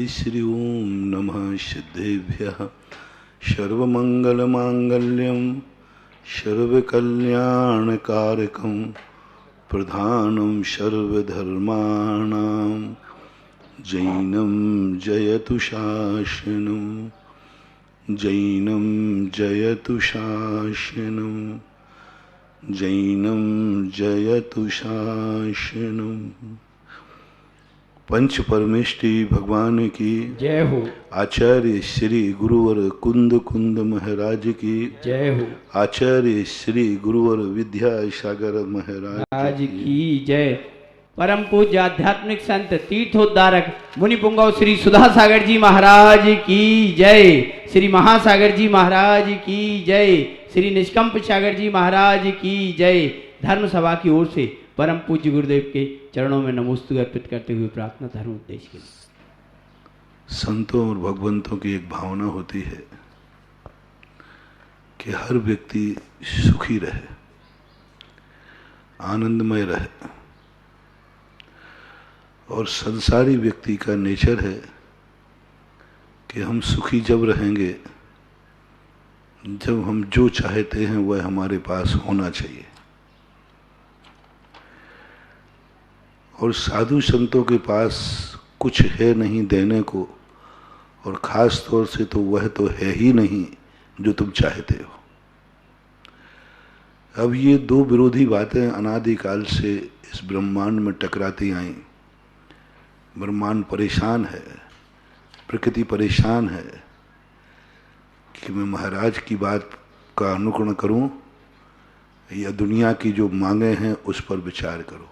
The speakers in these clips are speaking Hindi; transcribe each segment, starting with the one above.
श्री ओम नमः सिद्धेभ्यः सर्वमंगलमांगल्यं सर्वकल्याणकारकं प्रधानं सर्वधर्माणां जैनं जयतु शासनं जैनं जयतु शासनं जैनं जयतु शासनं। पंच परमेष्टि भगवान की जय हो। आचार्य श्री गुरुवर कुंद कुंद महाराज की जय हो। आचार्य श्री गुरुवर विद्यासागर महाराज की जय। परम पूज्य आध्यात्मिक संत तीर्थोद्धारक मुनि पुंगव श्री सुधा सागर जी महाराज की जय। श्री महासागर जी महाराज की जय। श्री निष्कंप सागर जी महाराज की जय। धर्म सभा की ओर से परम पूज्य गुरुदेव के चरणों में नमोस्तु अर्पित करते हुए प्रार्थना धर्म उद्देश्य के लिए। संतों और भगवंतों की एक भावना होती है कि हर व्यक्ति सुखी रहे, आनंदमय रहे, और संसारी व्यक्ति का नेचर है कि हम सुखी जब रहेंगे जब हम जो चाहते हैं वह हमारे पास होना चाहिए। और साधु संतों के पास कुछ है नहीं देने को, और ख़ास तौर से तो वह तो है ही नहीं जो तुम चाहते हो। अब ये दो विरोधी बातें अनादिकाल से इस ब्रह्मांड में टकराती आईं। ब्रह्मांड परेशान है, प्रकृति परेशान है कि मैं महाराज की बात का अनुकरण करूं या दुनिया की जो मांगे हैं उस पर विचार करूं।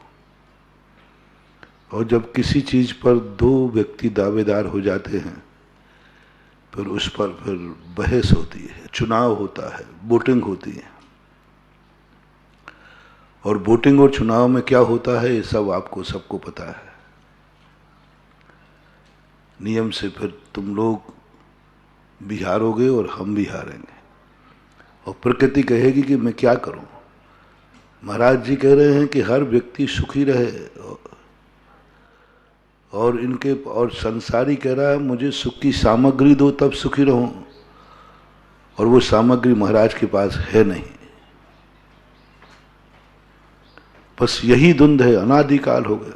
और जब किसी चीज पर दो व्यक्ति दावेदार हो जाते हैं फिर उस पर फिर बहस होती है, चुनाव होता है, वोटिंग होती है। और वोटिंग और चुनाव में क्या होता है ये सब आपको सबको पता है। नियम से फिर तुम लोग भी हारोगे और हम भी हारेंगे, और प्रकृति कहेगी कि मैं क्या करूं। महाराज जी कह रहे हैं कि हर व्यक्ति सुखी रहे, और इनके और संसारी कह रहा है मुझे सुख की सामग्री दो तब सुखी रहूं, और वो सामग्री महाराज के पास है नहीं। बस यही द्वंद है, अनादिकाल हो गया।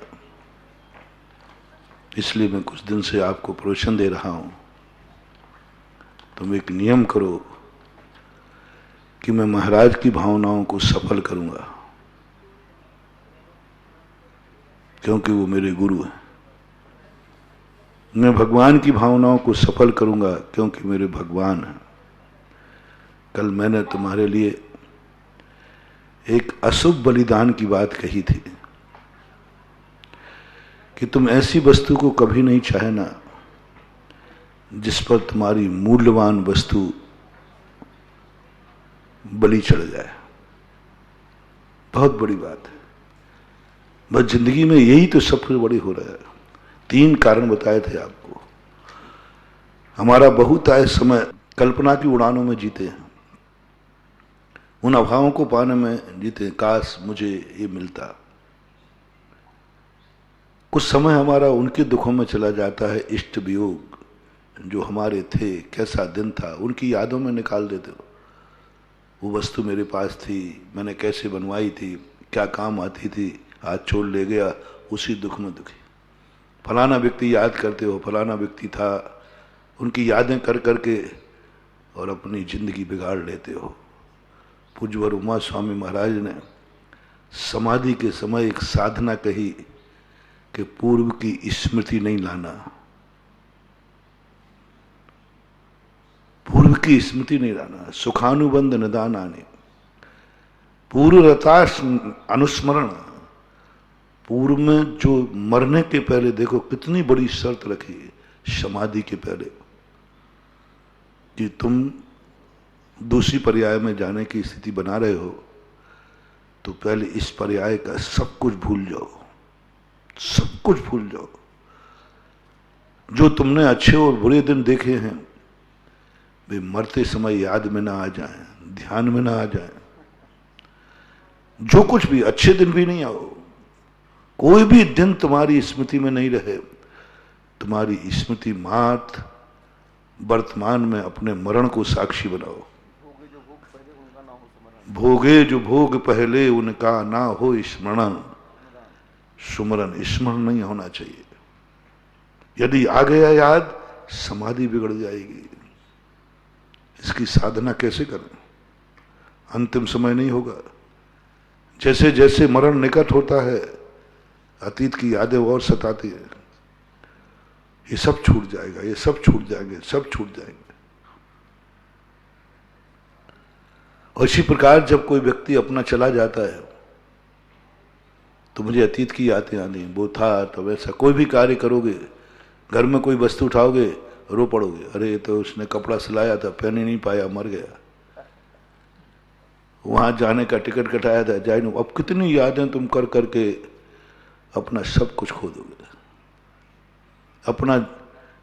इसलिए मैं कुछ दिन से आपको प्रवचन दे रहा हूं। तुम एक नियम करो कि मैं महाराज की भावनाओं को सफल करूंगा, क्योंकि वो मेरे गुरु हैं। मैं भगवान की भावनाओं को सफल करूंगा क्योंकि मेरे भगवान हैं। कल मैंने तुम्हारे लिए एक अशुभ बलिदान की बात कही थी कि तुम ऐसी वस्तु को कभी नहीं चाहना जिस पर तुम्हारी मूल्यवान वस्तु बलि चढ़ जाए। बहुत बड़ी बात है। बस जिंदगी में यही तो सबसे बड़ी हो रहा है। 3 कारण बताए थे आपको। हमारा बहुत आय समय कल्पना की उड़ानों में जीते हैं, उन अभावों को पाने में जीते हैं। काश मुझे ये मिलता। कुछ समय हमारा उनके दुखों में चला जाता है। इष्ट वियोग जो हमारे थे, कैसा दिन था, उनकी यादों में निकाल देते हो। वो वस्तु मेरे पास थी, मैंने कैसे बनवाई थी, क्या काम आती थी, आज छोड़ ले गया, उसी दुख में दुखी। फलाना व्यक्ति याद करते हो, फलाना व्यक्ति था, उनकी यादें कर करके और अपनी जिंदगी बिगाड़ लेते हो। पूज्यवर उमा स्वामी महाराज ने समाधि के समय एक साधना कही कि पूर्व की स्मृति नहीं लाना, पूर्व की स्मृति नहीं लाना। सुखानुबंध निदान आने, पूर्व रताश अनुस्मरण। पूर्व में जो मरने के पहले, देखो कितनी बड़ी शर्त रखी है समाधि के पहले कि तुम दूसरी पर्याय में जाने की स्थिति बना रहे हो तो पहले इस पर्याय का सब कुछ भूल जाओ, सब कुछ भूल जाओ। जो तुमने अच्छे और बुरे दिन देखे हैं वे मरते समय याद में ना आ जाएं, ध्यान में ना आ जाएं। जो कुछ भी, अच्छे दिन भी नहीं आओ, कोई भी दिन तुम्हारी स्मृति में नहीं रहे, तुम्हारी स्मृति मात्र वर्तमान में अपने मरण को साक्षी बनाओ। भोगे जो भोग पहले उनका ना हो स्मरण, सुमरन स्मरण नहीं होना चाहिए। यदि आ गया याद, समाधि बिगड़ जाएगी। इसकी साधना कैसे करें? अंतिम समय नहीं होगा। जैसे जैसे मरण निकट होता है, अतीत की यादें और सताती है। ये सब छूट जाएगा, ये सब छूट जाएंगे, सब छूट जाएंगे। और इसी प्रकार जब कोई व्यक्ति अपना चला जाता है तो मुझे अतीत की यादें आनी, वो था तो वैसा। कोई भी कार्य करोगे, घर में कोई वस्तु उठाओगे, रो पड़ोगे, अरे तो उसने कपड़ा सिलाया था, पहन ही नहीं पाया, मर गया। वहां जाने का टिकट कटाया था, जाए नहीं। अब कितनी यादें तुम कर करके अपना सब कुछ खो दोगे। अपना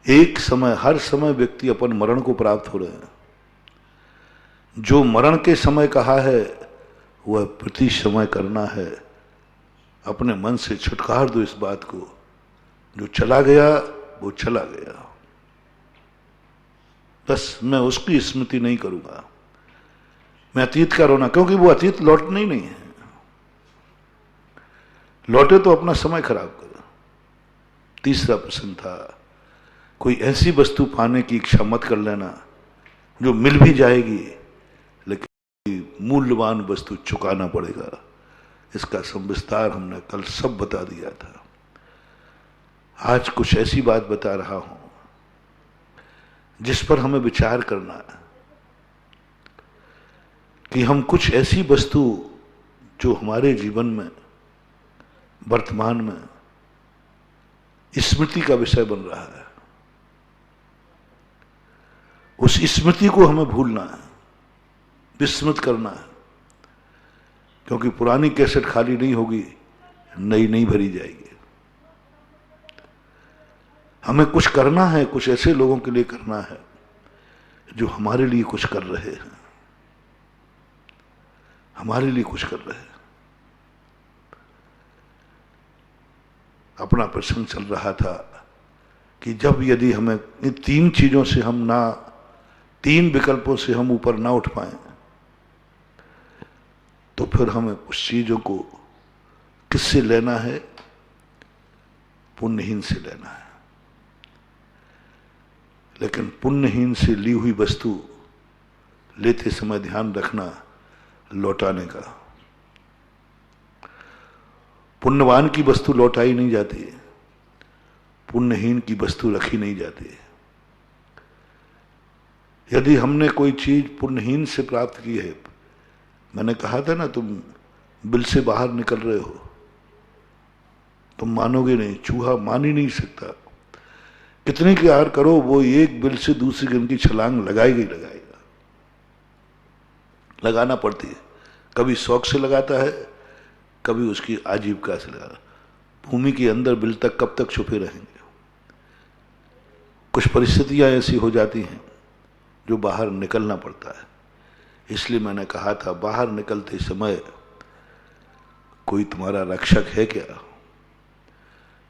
एक समय, हर समय व्यक्ति अपन मरण को प्राप्त हो रहे हैं। जो मरण के समय कहा है वह प्रति समय करना है। अपने मन से छुटकार दो इस बात को। जो चला गया वो चला गया, बस मैं उसकी स्मृति नहीं करूंगा। मैं अतीत का रोना, क्योंकि वो अतीत लौटना ही नहीं है। लौटे तो अपना समय खराब करो। तीसरा प्रश्न था, कोई ऐसी वस्तु पाने की इच्छा मत कर लेना जो मिल भी जाएगी लेकिन मूल्यवान वस्तु चुकाना पड़ेगा। इसका संविस्तार हमने कल सब बता दिया था। आज कुछ ऐसी बात बता रहा हूं जिस पर हमें विचार करना है कि हम कुछ ऐसी वस्तु जो हमारे जीवन में वर्तमान में स्मृति का विषय बन रहा है, उस स्मृति को हमें भूलना है, विस्मृत करना है। क्योंकि पुरानी कैसेट खाली नहीं होगी, नई नहीं भरी जाएगी। हमें कुछ करना है, कुछ ऐसे लोगों के लिए करना है जो हमारे लिए कुछ कर रहे हैं, हमारे लिए कुछ कर रहे हैं। अपना प्रसंग चल रहा था कि जब यदि हमें इन तीन चीजों से हम ना, तीन विकल्पों से हम ऊपर ना उठ पाए तो फिर हमें उस चीजों को किससे लेना है? पुण्यहीन से लेना है। लेकिन पुण्यहीन से ली हुई वस्तु लेते समय ध्यान रखना लौटाने का। पुण्यवान की वस्तु लौटाई नहीं जाती है, पुण्यहीन की वस्तु रखी नहीं जाती है। यदि हमने कोई चीज पुण्यहीन से प्राप्त की है, मैंने कहा था ना, तुम बिल से बाहर निकल रहे हो, तुम मानोगे नहीं, चूहा मान ही नहीं सकता। कितने की हार करो, वो एक बिल से दूसरी गिन की छलांग लगाएगा ही लगाएगा। लगाना पड़ती है, कभी शौक से लगाता है, कभी उसकी आजीविका से लगा। भूमि के अंदर बिल तक कब तक छुपे रहेंगे? कुछ परिस्थितियां ऐसी हो जाती हैं जो बाहर निकलना पड़ता है। इसलिए मैंने कहा था, बाहर निकलते समय कोई तुम्हारा रक्षक है क्या?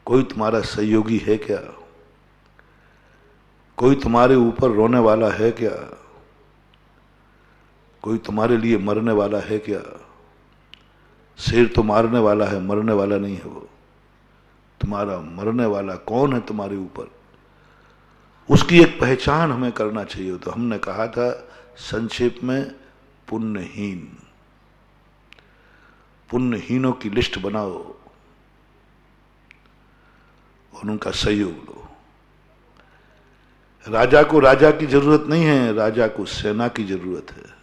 कोई तुम्हारा सहयोगी है क्या? कोई तुम्हारे ऊपर रोने वाला है क्या? कोई तुम्हारे लिए मरने वाला है क्या? शेर तो मारने वाला है, मरने वाला नहीं है। वो तुम्हारा मरने वाला कौन है तुम्हारे ऊपर? उसकी एक पहचान हमें करना चाहिए। तो हमने कहा था संक्षेप में, पुण्यहीन, पुण्यहीनों की लिस्ट बनाओ और उनका सहयोग लो। राजा को राजा की जरूरत नहीं है, राजा को सेना की जरूरत है।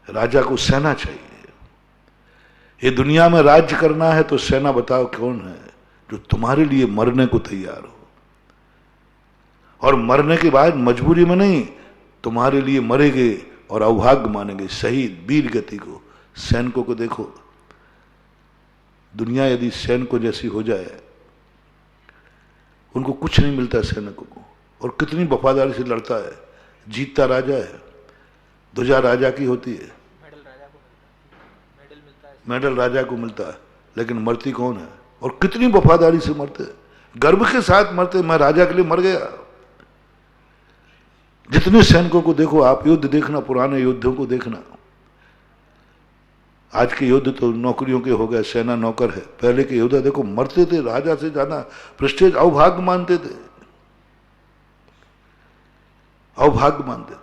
राजा को सेना चाहिए। ये दुनिया में राज्य करना है तो सेना बताओ कौन है जो तुम्हारे लिए मरने को तैयार हो, और मरने के बाद मजबूरी में नहीं, तुम्हारे लिए मरेंगे और अभाग्य मानेंगे, शहीद वीर गति को। सैनिकों को देखो, दुनिया यदि सैनिकों जैसी हो जाए, उनको कुछ नहीं मिलता सैनिकों को, और कितनी वफादारी से लड़ता है। जीतता राजा है, ध्वजा राजा की होती है, मेडल राजा को मिलता है, लेकिन मरती कौन है? और कितनी वफादारी से मरते हैं। गर्व के साथ मरते, मैं राजा के लिए मर गया। जितने सैनिकों को देखो आप, युद्ध देखना, पुराने युद्धों को देखना। आज के युद्ध तो नौकरियों के हो गए, सेना नौकर है। पहले के युद्ध देखो, मरते थे, राजा से ज्यादा प्रेस्टीज, अवभाग्य मानते थे, अवभाग्य मानते थे।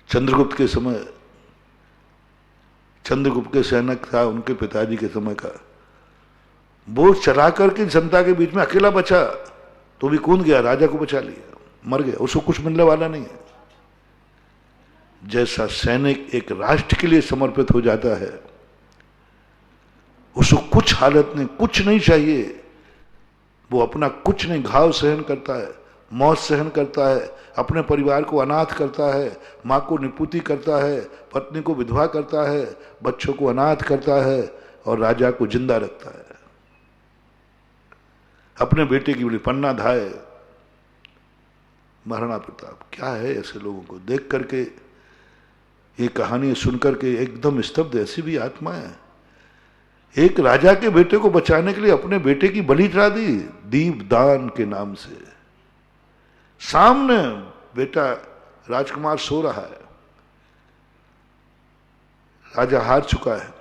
चंद्रगुप्त के समय, चंद्रगुप्त के सैनिक था, उनके पिताजी के समय का, वो चला करके जनता के बीच में अकेला बचा, तो भी कूद गया, राजा को बचा लिया, मर गया, उसको कुछ मिलने वाला नहीं है। जैसा सैनिक एक राष्ट्र के लिए समर्पित हो जाता है, उसको कुछ हालत नहीं, कुछ नहीं चाहिए, वो अपना कुछ नहीं, घाव सहन करता है, मौत सहन करता है, अपने परिवार को अनाथ करता है, माँ को निपुति करता है, पत्नी को विधवा करता है, बच्चों को अनाथ करता है, और राजा को जिंदा रखता है। अपने बेटे की बड़ी पन्ना धाय, महाराणा प्रताप। क्या है ऐसे लोगों को देख करके, ये कहानी सुनकर के एकदम स्तब्ध, ऐसी भी आत्मा है। एक राजा के बेटे को बचाने के लिए अपने बेटे की बलि चढ़ा दी, दीप दान के नाम से। सामने बेटा राजकुमार सो रहा है, राजा हार चुका है,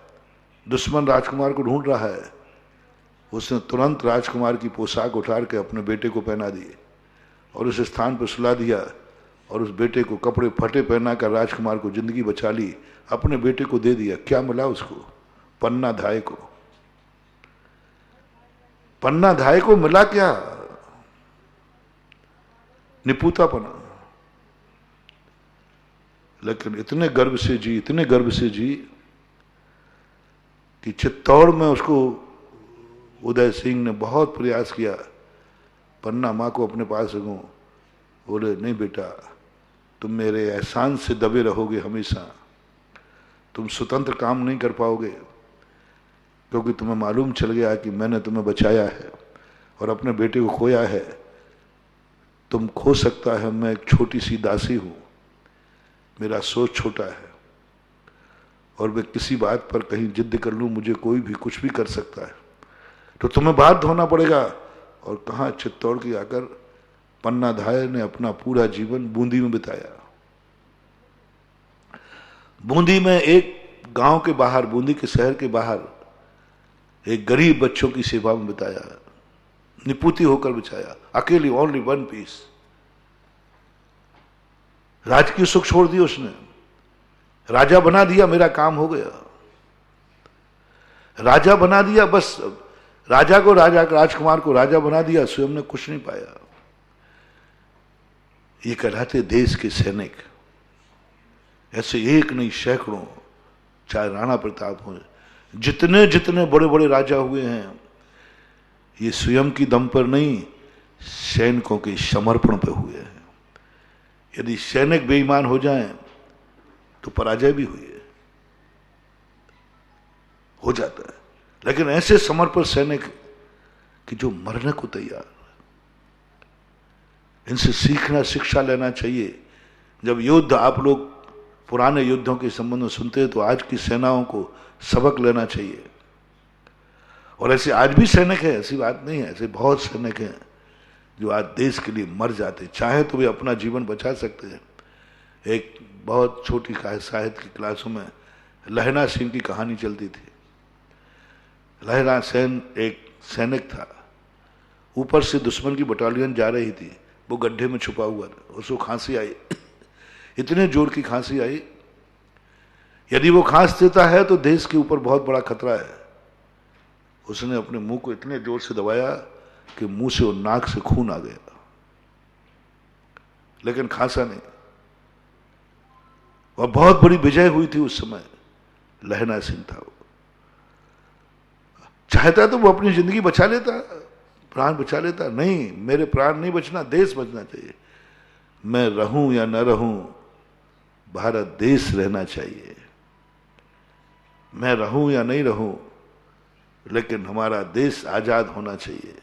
दुश्मन राजकुमार को ढूंढ रहा है, उसने तुरंत राजकुमार की पोशाक उतार के अपने बेटे को पहना दी और उस स्थान पर सुला दिया, और उस बेटे को कपड़े फटे पहना कर राजकुमार को जिंदगी बचा ली, अपने बेटे को दे दिया। क्या मिला उसको? पन्ना धाय को। पन्ना धाय को मिला क्या? निपुतापना। लेकिन इतने गर्व से जी, इतने गर्व से जी कि चित्तौड़ में उसको उदय सिंह ने बहुत प्रयास किया, पन्ना माँ को अपने पास रखूं। बोले नहीं बेटा, तुम मेरे एहसान से दबे रहोगे हमेशा, तुम स्वतंत्र काम नहीं कर पाओगे, क्योंकि तुम्हें मालूम चल गया कि मैंने तुम्हें बचाया है और अपने बेटे को खोया है। तुम खो सकता है, मैं एक छोटी सी दासी हूं, मेरा सोच छोटा है, और मैं किसी बात पर कहीं जिद कर लूं, मुझे कोई भी कुछ भी कर सकता है, तो तुम्हें बाध्य होना पड़ेगा। और कहाँ चित्तौड़ की आकर पन्ना धाय ने अपना पूरा जीवन बूंदी में बिताया। बूंदी में एक गांव के बाहर, बूंदी के शहर के बाहर, एक गरीब बच्चों की सेवा में बिताया, निपुति होकर बिताया, अकेली, ओनली वन पीस। राजकीय सुख छोड़ दिया उसने, राजा बना दिया, मेरा काम हो गया, राजा बना दिया, बस राजा को, राजा राजकुमार को राजा बना दिया, स्वयं ने कुछ नहीं पाया। ये कहलाते देश के सैनिक। ऐसे एक नहीं, सैकड़ों, चाहे राणा प्रताप हो, जितने जितने बड़े बड़े राजा हुए हैं, ये स्वयं की दम पर नहीं, सैनिकों के समर्पण पर हुए हैं। यदि सैनिक बेईमान हो जाएं तो पराजय भी हुई है, हो जाता है। लेकिन ऐसे समर्पण सैनिक कि जो मरने को तैयार, इनसे सीखना, शिक्षा लेना चाहिए। जब युद्ध आप लोग पुराने युद्धों के संबंध में सुनते हैं, तो आज की सेनाओं को सबक लेना चाहिए। और ऐसे आज भी सैनिक हैं, ऐसी बात नहीं है, ऐसे बहुत सैनिक हैं जो आज देश के लिए मर जाते, चाहे तो वे अपना जीवन बचा सकते हैं। एक बहुत छोटी साहित्य की क्लासों में लहना सिंह की कहानी चलती थी। लहना सेन एक सैनिक था, ऊपर से दुश्मन की बटालियन जा रही थी, वो गड्ढे में छुपा हुआ था, उसको खांसी आई, इतने जोर की खांसी आई, यदि वो खांस देता है तो देश के ऊपर बहुत बड़ा खतरा है। उसने अपने मुंह को इतने जोर से दबाया कि मुंह से और नाक से खून आ गया, लेकिन खांसा नहीं। और बहुत बड़ी विजय हुई थी उस समय। लहना सिंह था वो, चाहता तो वो अपनी जिंदगी बचा लेता, प्राण बचा लेता। नहीं, मेरे प्राण नहीं बचना, देश बचना चाहिए। मैं रहूं या न रहूं, भारत देश रहना चाहिए। मैं रहूं या नहीं रहूं, लेकिन हमारा देश आजाद होना चाहिए।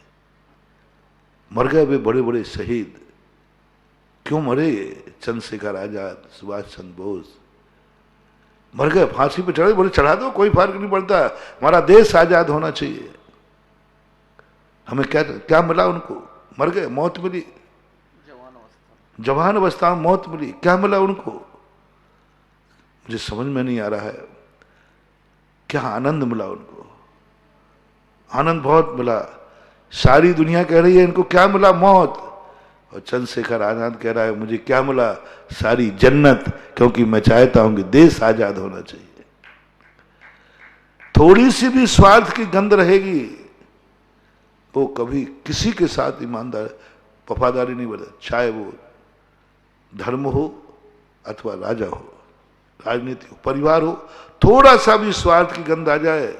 मर गए वे बड़े बड़े शहीद, क्यों मरे? चंद्रशेखर आजाद, सुभाष चंद्र बोस मर गए, फांसी पे चढ़े, बोले चढ़ा दो, कोई फर्क नहीं पड़ता, हमारा देश आजाद होना चाहिए। हमें क्या क्या मिला उनको? मर गए, मौत मिली, जवान अवस्था में मौत मिली, क्या मिला उनको? मुझे समझ में नहीं आ रहा है। क्या आनंद मिला उनको? आनंद बहुत मिला। सारी दुनिया कह रही है इनको क्या मिला? मौत। और चंद्रशेखर आजाद कह रहा है मुझे क्या मिला? सारी जन्नत, क्योंकि मैं चाहता हूं कि देश आजाद होना चाहिए। थोड़ी सी भी स्वार्थ की गंध रहेगी, वो कभी किसी के साथ ईमानदार वफादारी नहीं बदले, चाहे वो धर्म हो अथवा राजा हो, राजनीति हो, परिवार हो। थोड़ा सा भी स्वार्थ की गंध आ जाए,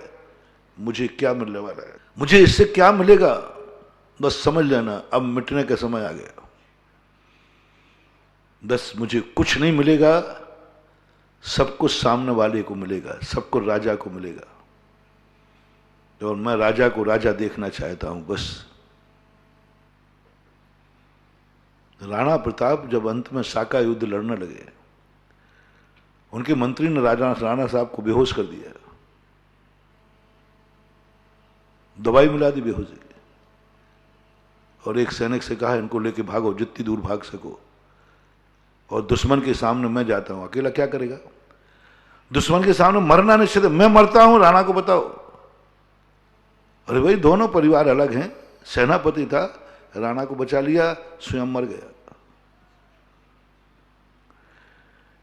मुझे क्या मिलने वाला है, मुझे इससे क्या मिलेगा, बस समझ लेना अब मिटने का समय आ गया। बस मुझे कुछ नहीं मिलेगा, सब कुछ सामने वाले को मिलेगा, सब कुछ राजा को मिलेगा। और मैं राजा को राजा देखना चाहता हूं बस। राणा प्रताप जब अंत में साका युद्ध लड़ने लगे, उनके मंत्री ने राणा साहब को बेहोश कर दिया, दवाई मिला दी बेहोशी की, और एक सैनिक से कहा इनको लेके भागो, जितनी दूर भाग सको, और दुश्मन के सामने मैं जाता हूं। अकेला क्या करेगा? दुश्मन के सामने मरना निश्चित है, मैं मरता हूं, राणा को बताओ। अरे भाई दोनों परिवार अलग हैं, सेनापति था, राणा को बचा लिया, स्वयं मर गया।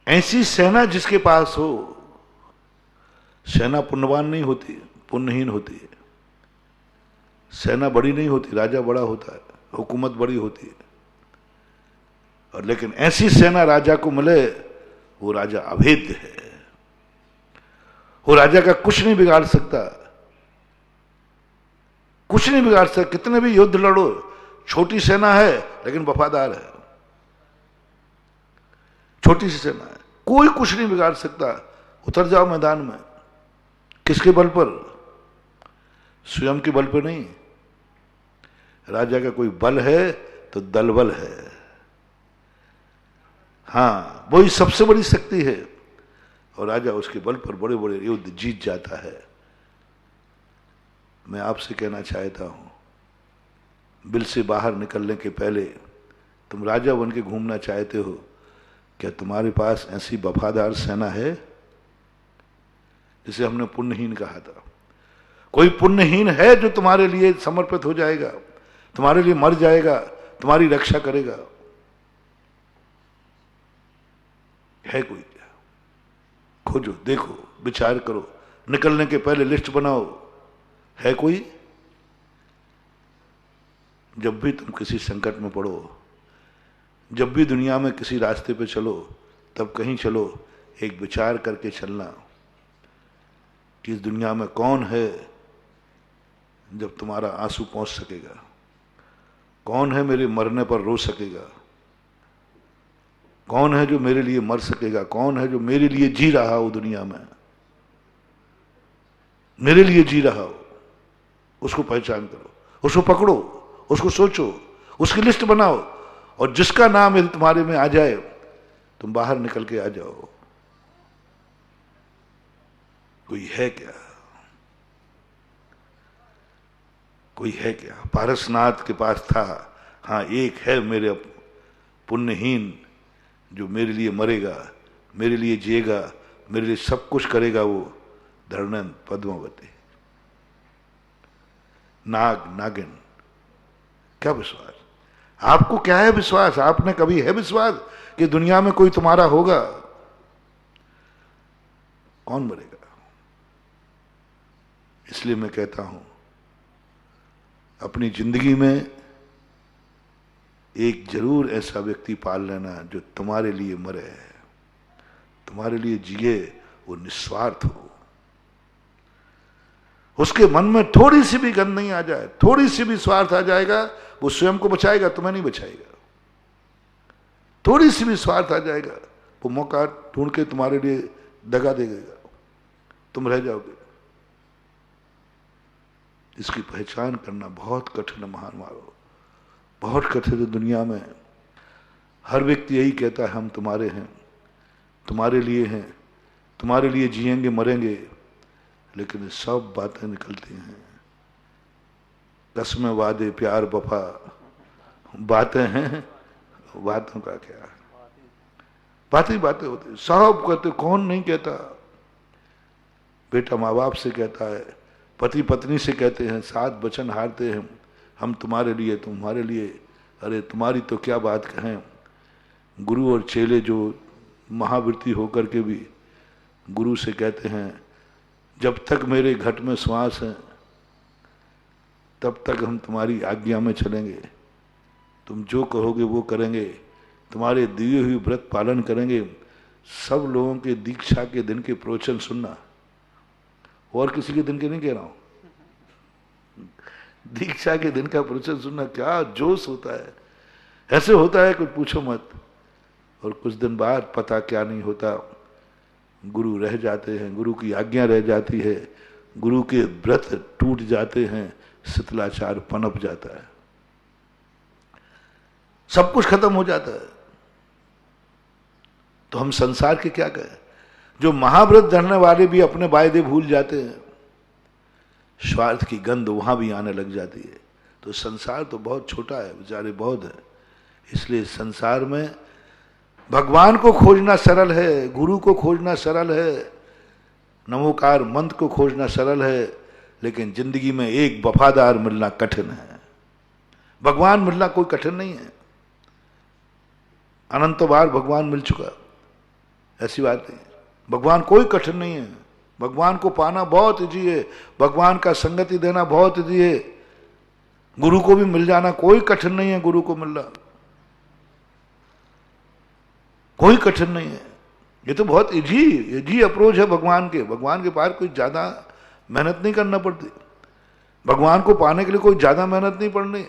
ऐसी सेना जिसके पास हो, सेना पुण्यवान नहीं होती, पुण्यहीन होती है। सेना बड़ी नहीं होती, राजा बड़ा होता है, हुकूमत बड़ी होती है। और लेकिन ऐसी सेना राजा को मिले, वो राजा अभेद्य है, वो राजा का कुछ नहीं बिगाड़ सकता, कुछ नहीं बिगाड़ सकता। कितने भी युद्ध लड़ो, छोटी सेना है लेकिन वफादार है, छोटी सी सेना है, कोई कुछ नहीं बिगाड़ सकता। उतर जाओ मैदान में, किसके बल पर? स्वयं के बल पर नहीं। राजा का कोई बल है तो दल बल है, हाँ वही सबसे बड़ी शक्ति है, और राजा उसके बल पर बड़े बड़े युद्ध जीत जाता है। मैं आपसे कहना चाहता हूं, बिल से बाहर निकलने के पहले तुम राजा बन के घूमना चाहते हो, क्या तुम्हारे पास ऐसी वफादार सेना है? जिसे हमने पुण्यहीन कहा था। कोई पुण्यहीन है जो तुम्हारे लिए समर्पित हो जाएगा, तुम्हारे लिए मर जाएगा, तुम्हारी रक्षा करेगा? है कोई? क्या? खोजो, देखो, विचार करो, निकलने के पहले लिस्ट बनाओ, है कोई? जब भी तुम किसी संकट में पड़ो, जब भी दुनिया में किसी रास्ते पे चलो, तब कहीं चलो एक विचार करके चलना कि इस दुनिया में कौन है जब तुम्हारा आंसू पहुंच सकेगा, कौन है मेरे मरने पर रो सकेगा, कौन है जो मेरे लिए मर सकेगा, कौन है जो मेरे लिए जी रहा हो दुनिया में, मेरे लिए जी रहा हो। उसको पहचान करो, उसको पकड़ो, उसको सोचो, उसकी लिस्ट बनाओ, और जिसका नाम यदि तुम्हारे में आ जाए, तुम बाहर निकल के आ जाओ। कोई है क्या? कोई है क्या? पारसनाथ के पास था, हाँ एक है मेरे पुण्यहीन जो मेरे लिए मरेगा, मेरे लिए जिएगा, मेरे लिए सब कुछ करेगा, वो धर्मेंद्र पद्मावती। नाग नागिन, क्या विश्वास? आपको क्या है विश्वास? आपने कभी है विश्वास कि दुनिया में कोई तुम्हारा होगा? कौन मरेगा? इसलिए मैं कहता हूं, अपनी जिंदगी में एक जरूर ऐसा व्यक्ति पाल लेना जो तुम्हारे लिए मरे, तुम्हारे लिए जिए, वो निस्वार्थ हो, उसके मन में थोड़ी सी भी गंध नहीं आ जाए, थोड़ी सी भी स्वार्थ आ जाएगा, वो स्वयं को बचाएगा, तुम्हें नहीं बचाएगा। थोड़ी सी भी स्वार्थ आ जाएगा, वो मौका ढूंढ के तुम्हारे लिए दगा देगा, तुम रह जाओगे। इसकी पहचान करना बहुत कठिन है महानुभावों, बहुत कठिन है। दुनिया में हर व्यक्ति यही कहता है हम तुम्हारे हैं, तुम्हारे लिए हैं, तुम्हारे लिए जिएंगे मरेंगे, लेकिन सब बातें निकलती हैं कसमें वादे प्यार वफा, बातें हैं बातों का क्या, बातें बातें होती, सब कहते, कौन नहीं कहता। बेटा माँ बाप से कहता है, पति पत्नी से कहते हैं, साथ वचन हारते हैं, हम तुम्हारे लिए तुम्हारे लिए, अरे तुम्हारी तो क्या बात कहें। गुरु और चेले जो महावृत्ति होकर के भी गुरु से कहते हैं, जब तक मेरे घट में श्वास है तब तक हम तुम्हारी आज्ञा में चलेंगे, तुम जो कहोगे वो करेंगे, तुम्हारे दिए हुए व्रत पालन करेंगे। सब लोगों के दीक्षा के दिन के प्रवचन सुनना, और किसी के दिन के नहीं कह रहा हूं, दीक्षा के दिन का प्रवचन सुनना, क्या जोश होता है। ऐसे होता है कुछ पूछो मत। और कुछ दिन बाद पता क्या नहीं होता, गुरु रह जाते हैं, गुरु की आज्ञा रह जाती है, गुरु के व्रत टूट जाते हैं, शिथिलाचार पनप जाता है, सब कुछ खत्म हो जाता है। तो हम संसार के क्या कहें। जो महाव्रत धरने वाले भी अपने वायदे भूल जाते हैं, स्वार्थ की गंध वहां भी आने लग जाती है। तो संसार तो बहुत छोटा है, बेचारे बहुत है। इसलिए संसार में भगवान को खोजना सरल है, गुरु को खोजना सरल है, नमोकार मंत्र को खोजना सरल है, लेकिन जिंदगी में एक वफादार मिलना कठिन है। भगवान मिलना कोई कठिन नहीं है, अनंत बार भगवान मिल चुका, ऐसी बात नहीं। भगवान कोई कठिन नहीं है, भगवान को पाना बहुत ईजी है, भगवान का संगति देना बहुत ईजी है। गुरु को भी मिल जाना कोई कठिन नहीं है, गुरु को मिलना कोई कठिन नहीं है। ये तो बहुत इजी अप्रोच है भगवान के पास कोई ज्यादा मेहनत नहीं करना पड़ती। भगवान को पाने के लिए कोई ज्यादा मेहनत नहीं पड़नी।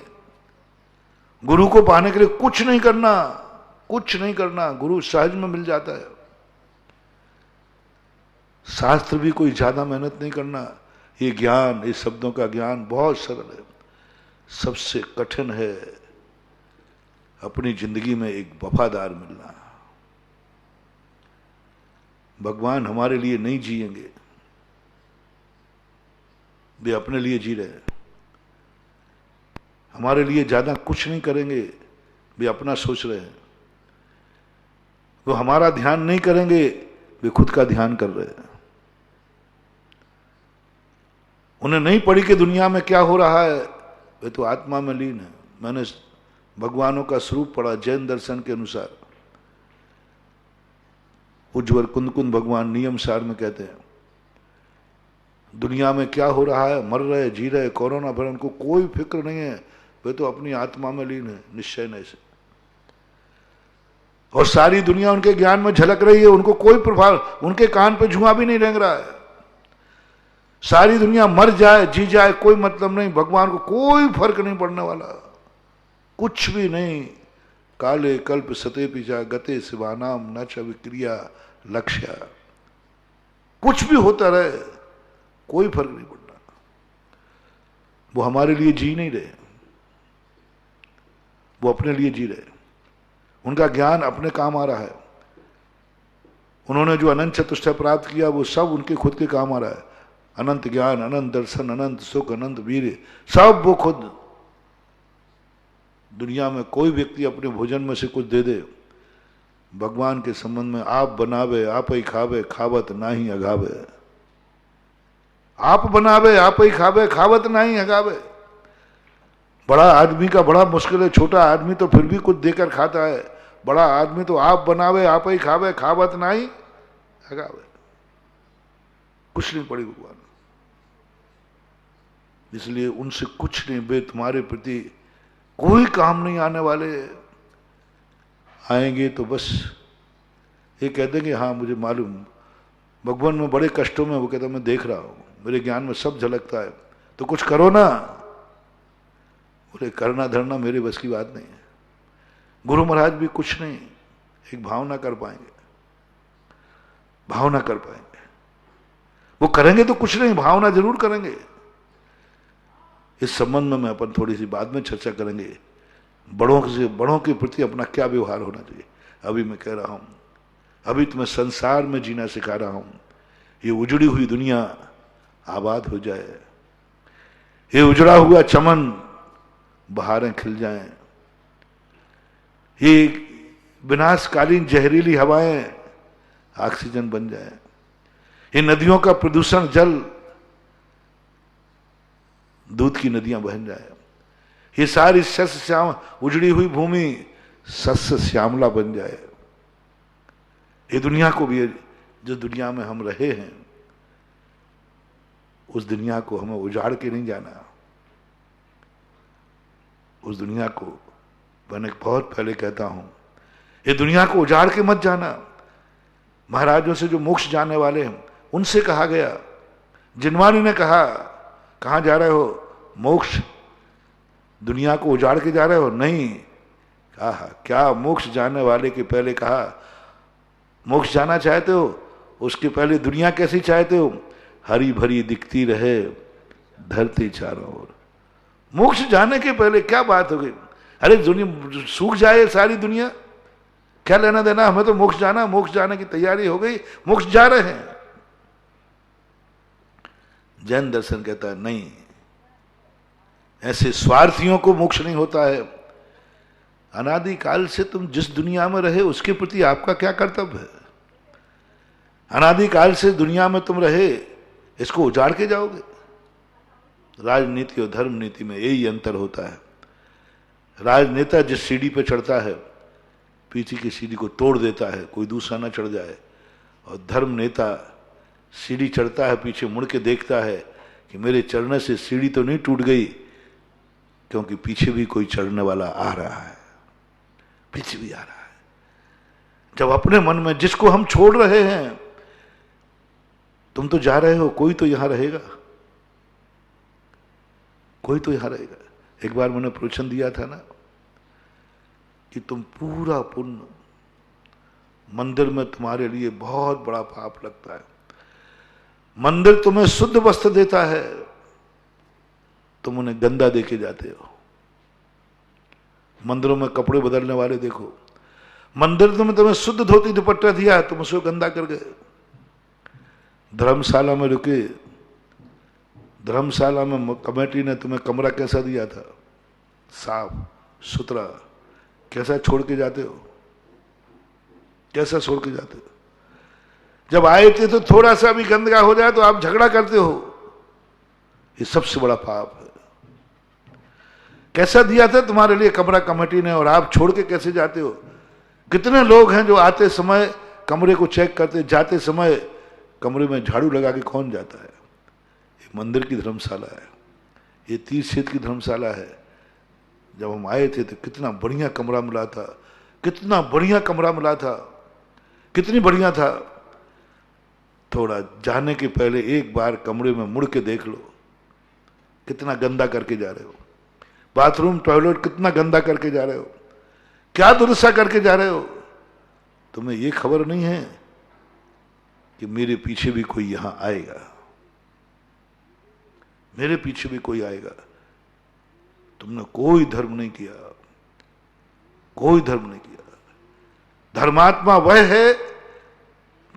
गुरु को पाने के लिए कुछ नहीं करना, गुरु सहज में मिल जाता है। शास्त्र भी कोई ज्यादा मेहनत नहीं करना। ये ज्ञान, इस शब्दों का ज्ञान बहुत सरल है। सबसे कठिन है अपनी जिंदगी में एक वफादार मिलना। भगवान हमारे लिए नहीं जिएंगे, वे अपने लिए जी रहे हैं। हमारे लिए ज्यादा कुछ नहीं करेंगे, वे अपना सोच रहे हैं। वो हमारा ध्यान नहीं करेंगे, वे खुद का ध्यान कर रहे हैं। उन्हें नहीं पड़ी कि दुनिया में क्या हो रहा है, वे तो आत्मा में लीन है। मैंने भगवानों का स्वरूप पढ़ा जैन दर्शन के अनुसार। उज्ज्वल कुंद भगवान नियम सार में कहते हैं, दुनिया में क्या हो रहा है, मर रहे जी रहे, कोरोना भर, उनको कोई फिक्र नहीं है, वे तो अपनी आत्मा में लीन है निश्चय नहीं से। और सारी दुनिया उनके ज्ञान में झलक रही है, उनको कोई प्रभाव, उनके कान पे धुआं भी नहीं रेंग रहा है। सारी दुनिया मर जाए जी जाए कोई मतलब नहीं, भगवान को कोई फर्क नहीं पड़ने वाला, कुछ भी नहीं। काले कल्प सते पिजा गते शिवानाम न च विक्रिया लक्ष्य, कुछ भी होता रहे कोई फर्क नहीं पड़ना। वो हमारे लिए जी नहीं रहे, वो अपने लिए जी रहे। उनका ज्ञान अपने काम आ रहा है। उन्होंने जो अनंत चतुष्टय प्राप्त किया वो सब उनके खुद के काम आ रहा है। अनंत ज्ञान, अनंत दर्शन, अनंत सुख, अनंत वीर, सब वो खुद। दुनिया में कोई व्यक्ति अपने भोजन में से कुछ दे दे, भगवान के संबंध में आप बनावे आप ही खावे, खावत ना ही अगावे। आप बनावे आप ही खावे, खावत ना ही अगावे। बड़ा आदमी का बड़ा मुश्किल है, छोटा आदमी तो फिर भी कुछ देकर खाता है। बड़ा आदमी तो आप बनावे आप ही खावे, खावत ना ही अगावे। कुछ नहीं पड़ी भगवान, इसलिए उनसे कुछ नहीं, वे तुम्हारे प्रति कोई काम नहीं आने वाले। आएंगे तो बस ये कह देंगे हाँ मुझे मालूम, भगवान में बड़े कष्टों में, वो कहता मैं देख रहा हूं, मेरे ज्ञान में सब झलकता है, तो कुछ करो ना। बोले करना धरना मेरे बस की बात नहीं है। गुरु महाराज भी कुछ नहीं, एक भावना कर पाएंगे, भावना कर पाएंगे। वो करेंगे तो कुछ नहीं, भावना जरूर करेंगे। इस संबंध में मैं अपन थोड़ी सी बाद में चर्चा करेंगे, बड़ों के प्रति अपना क्या व्यवहार होना चाहिए। अभी मैं कह रहा हूं, अभी तुम्हें संसार में जीना सिखा रहा हूं। ये उजड़ी हुई दुनिया आबाद हो जाए, ये उजड़ा हुआ चमन बहारें खिल जाएं, ये विनाशकालीन जहरीली हवाएं ऑक्सीजन बन जाए, ये नदियों का प्रदूषण जल दूध की नदियां बन जाए, ये सारी शस्य श्याम उजड़ी हुई भूमि सस्य श्यामला बन जाए। ये दुनिया को भी, जो दुनिया में हम रहे हैं, उस दुनिया को हमें उजाड़ के नहीं जाना। उस दुनिया को मैंने बहुत पहले कहता हूं, ये दुनिया को उजाड़ के मत जाना। महाराजों से जो मोक्ष जाने वाले हैं उनसे कहा गया, जिनवानी ने कहा, कहां जा रहे हो? मोक्ष। दुनिया को उजाड़ के जा रहे हो? नहीं। कहा क्या? मोक्ष जाने वाले के पहले कहा, मोक्ष जाना चाहते हो? उसके पहले दुनिया कैसी चाहते हो? हरी भरी दिखती रहे धरती चारों ओर। मोक्ष जाने के पहले क्या बात हो गई? अरे दुनिया सूख जाए सारी दुनिया, क्या लेना देना? हमें तो मोक्ष जाना, मोक्ष जाने की तैयारी हो गई, मोक्ष जा रहे हैं। जैन दर्शन कहता है नहीं, ऐसे स्वार्थियों को मोक्ष नहीं होता है। अनादिकाल से तुम जिस दुनिया में रहे उसके प्रति आपका क्या कर्तव्य है? अनादिकाल से दुनिया में तुम रहे, इसको उजाड़ के जाओगे? राजनीति और धर्म नीति में यही अंतर होता है। राजनेता जिस सीढ़ी पे चढ़ता है, पीछे की सीढ़ी को तोड़ देता है, कोई दूसरा ना चढ़ जाए। और धर्म नेता सीढ़ी चढ़ता है, पीछे मुड़ के देखता है कि मेरे चढ़ने से सीढ़ी तो नहीं टूट गई, क्योंकि पीछे भी कोई चढ़ने वाला आ रहा है, पीछे भी आ रहा है। जब अपने मन में जिसको हम छोड़ रहे हैं, तुम तो जा रहे हो, कोई तो यहां रहेगा, कोई तो यहां रहेगा। एक बार मैंने प्रवचन दिया था ना कि तुम पूरा पुण्य, मंदिर में तुम्हारे लिए बहुत बड़ा पाप लगता है। मंदिर तुम्हें शुद्ध वस्त्र देता है, तुम उन्हें गंदा देके जाते हो। मंदिरों में कपड़े बदलने वाले देखो, मंदिर तुम्हें शुद्ध धोती दुपट्टा दिया, तुम उसको गंदा कर गए। धर्मशाला में रुके, धर्मशाला में कमेटी ने तुम्हें कमरा कैसा दिया था? साफ सुथरा। कैसा छोड़ के जाते हो? कैसा छोड़ के जाते हो? जब आए थे तो थोड़ा सा भी गंदगा हो जाए तो आप झगड़ा करते हो, ये सबसे बड़ा पाप है। कैसा दिया था तुम्हारे लिए कमरा कमेटी ने, और आप छोड़ के कैसे जाते हो? कितने लोग हैं जो आते समय कमरे को चेक करते, जाते समय कमरे में झाड़ू लगा के कौन जाता है? ये मंदिर की धर्मशाला है, ये तीर्थ क्षेत्र की धर्मशाला है। जब हम आए थे तो कितना बढ़िया कमरा मिला था, कितना बढ़िया कमरा मिला था, कितनी बढ़िया था। थोड़ा जाने के पहले एक बार कमरे में मुड़ के देख लो, कितना गंदा करके जा रहे हो। बाथरूम टॉयलेट कितना गंदा करके जा रहे हो, क्या दुरुस्ता करके जा रहे हो। तुम्हें ये खबर नहीं है कि मेरे पीछे भी कोई यहां आएगा, मेरे पीछे भी कोई आएगा। तुमने कोई धर्म नहीं किया, कोई धर्म नहीं किया। धर्मात्मा वह है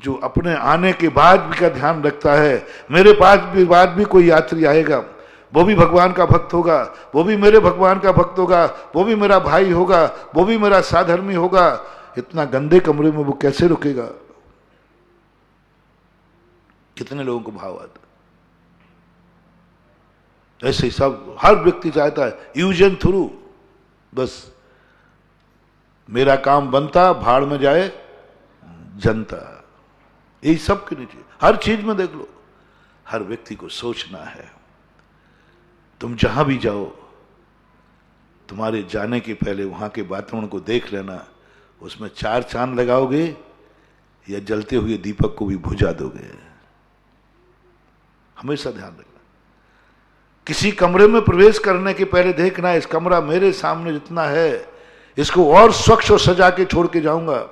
जो अपने आने के बाद भी का ध्यान रखता है। मेरे पास भी बाद भी कोई यात्री आएगा, वो भी भगवान का भक्त होगा, वो भी मेरे भगवान का भक्त होगा, वो भी मेरा भाई होगा, वो भी मेरा साधर्मी होगा। इतना गंदे कमरे में वो कैसे रुकेगा? कितने लोगों को भाव आता? ऐसे ही सब हर व्यक्ति चाहता है यूज एंड थ्रू, बस मेरा काम बनता, भाड़ में जाए जनता। यही सब के नीचे हर चीज में देख लो, हर व्यक्ति को सोचना है। तुम जहां भी जाओ, तुम्हारे जाने के पहले वहां के वातावरण को देख लेना, उसमें 4 चांद लगाओगे या जलते हुए दीपक को भी बुझा दोगे। हमेशा ध्यान रखना। किसी कमरे में प्रवेश करने के पहले देखना, इस कमरा मेरे सामने जितना है इसको और स्वच्छ और सजा के छोड़ के जाऊंगा।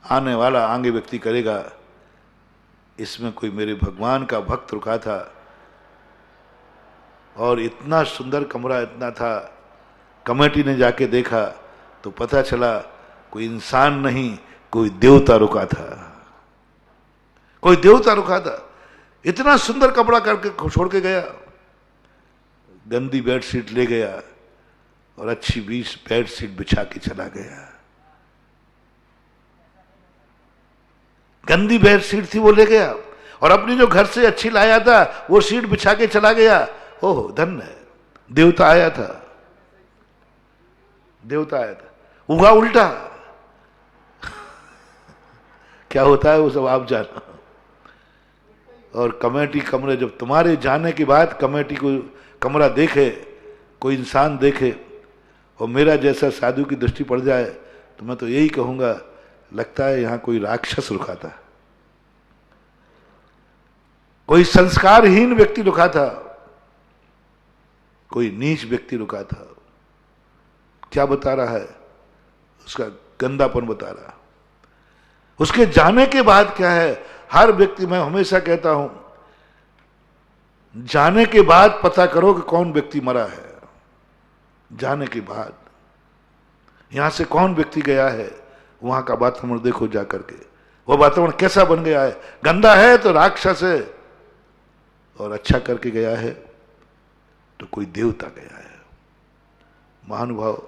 आने वाला आगे व्यक्ति करेगा, इसमें कोई मेरे भगवान का भक्त रुका था और इतना सुंदर कमरा इतना था। कमेटी ने जाके देखा तो पता चला कोई इंसान नहीं, कोई देवता रुका था, कोई देवता रुका था। इतना सुंदर कपड़ा करके छोड़ के गया। गंदी बेडशीट ले गया और अच्छी 20 बेडशीट बिछा के चला गया। गंदी बेडशीट थी वो ले गया और अपनी जो घर से अच्छी लाया था वो शीट बिछा के चला गया। ओह धन्य है, देवता आया था, देवता आया था। हुआ उल्टा। क्या होता है वो सब आप जानो। और कमेटी कमरे, जब तुम्हारे जाने के बाद कमेटी को कमरा देखे, कोई इंसान देखे और मेरा जैसा साधु की दृष्टि पड़ जाए तो मैं तो यही कहूंगा, लगता है यहां कोई राक्षस रुका था, कोई संस्कारहीन व्यक्ति रुका था, कोई नीच व्यक्ति रुका था। क्या बता रहा है? उसका गंदापन बता रहा। उसके जाने के बाद क्या है? हर व्यक्ति, मैं हमेशा कहता हूं, जाने के बाद पता करो कि कौन व्यक्ति मरा है। जाने के बाद यहां से कौन व्यक्ति गया है, वहां का वातावरण देखो जाकर के, वो वातावरण कैसा बन गया है। गंदा है तो राक्षस है, और अच्छा करके गया है तो कोई देवता गया है। महानुभाव,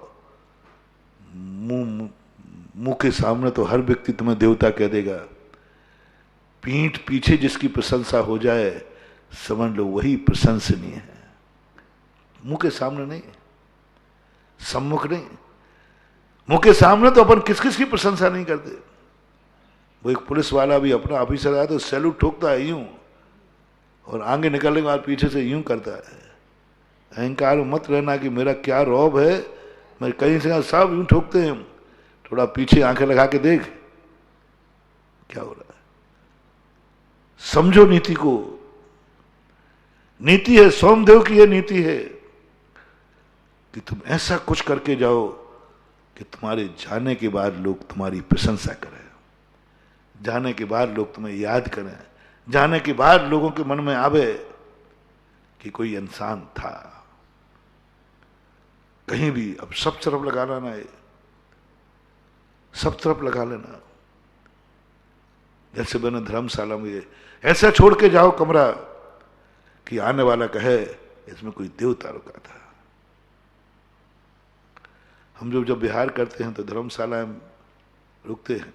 मुंह के सामने तो हर व्यक्ति तुम्हें देवता कह देगा, पीठ पीछे जिसकी प्रशंसा हो जाए समझ लो वही प्रशंसनीय है। मुंह के सामने नहीं, सम्मुख नहीं। मुंह के सामने तो अपन किस किस की प्रशंसा नहीं करते। वो एक पुलिस वाला भी अपना ऑफिसर आया तो सैल्यूट ठोकता है यूं, और आगे निकलने के बाद पीछे से यूं करता है। अहंकार में मत रहना कि मेरा क्या रौब है, मैं कहीं से सब यूं ठोकते हैं। थोड़ा पीछे आंखें लगा के देख क्या हो रहा है। समझो नीति को। नीति है सोमदेव की, यह नीति है कि तुम ऐसा कुछ करके जाओ कि तुम्हारे जाने के बाद लोग तुम्हारी प्रशंसा करें, जाने के बाद लोग तुम्हें याद करें, जाने के बाद लोगों के मन में आवे कि कोई इंसान था। कहीं भी अब सब तरफ लगा लेना है, सब तरफ लगा लेना। जैसे मैंने धर्मशाला में ऐसा छोड़ के जाओ कमरा कि आने वाला कहे इसमें कोई देवता रुका था। हम जब विहार करते हैं तो धर्मशाला में रुकते हैं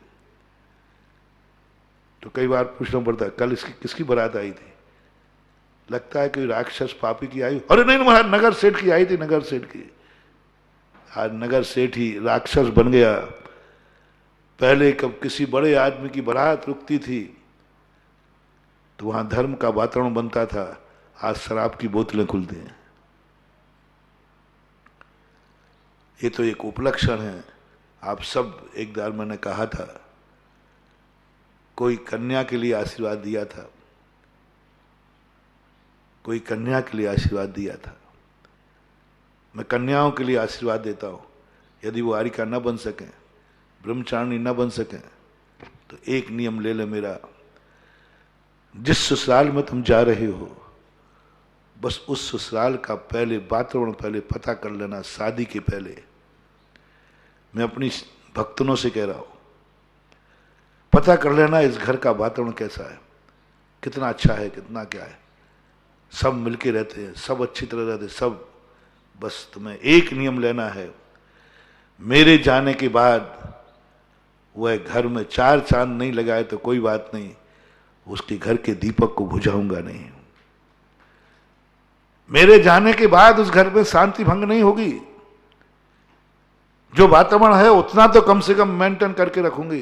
तो कई बार पूछना पड़ता है कल इसकी किसकी बारात आई थी। लगता है कोई राक्षस पापी की आई। अरे नहीं महाराज, नगर सेठ की आई थी, नगर सेठ की। आज नगर सेठ ही राक्षस बन गया। पहले कब किसी बड़े आदमी की बारात रुकती थी तो वहां धर्म का वातावरण बनता था, आज शराब की बोतलें खुलती हैं। ये तो एक उपलक्षण है। आप सब, एक बार मैंने कहा था, कोई कन्या के लिए आशीर्वाद दिया था, कोई कन्या के लिए आशीर्वाद दिया था। मैं कन्याओं के लिए आशीर्वाद देता हूं, यदि वो आरिका न बन सकें, ब्रह्मचारिणी न बन सकें, तो एक नियम ले ले मेरा, जिस ससुराल में तुम जा रहे हो बस उस ससुराल का पहले वातावरण पहले पता कर लेना। शादी के पहले मैं अपनी भक्तनों से कह रहा हूं, पता कर लेना इस घर का वातावरण कैसा है, कितना अच्छा है, कितना क्या है। सब मिलके रहते हैं, सब अच्छी तरह रहते हैं, सब। बस तुम्हें एक नियम लेना है, मेरे जाने के बाद वह घर में 4 चांद नहीं लगाए तो कोई बात नहीं, उसके घर के दीपक को बुझाऊंगा नहीं। मेरे जाने के बाद उस घर में शांति भंग नहीं होगी। जो वातावरण है उतना तो कम से कम मेंटेन करके रखूंगी।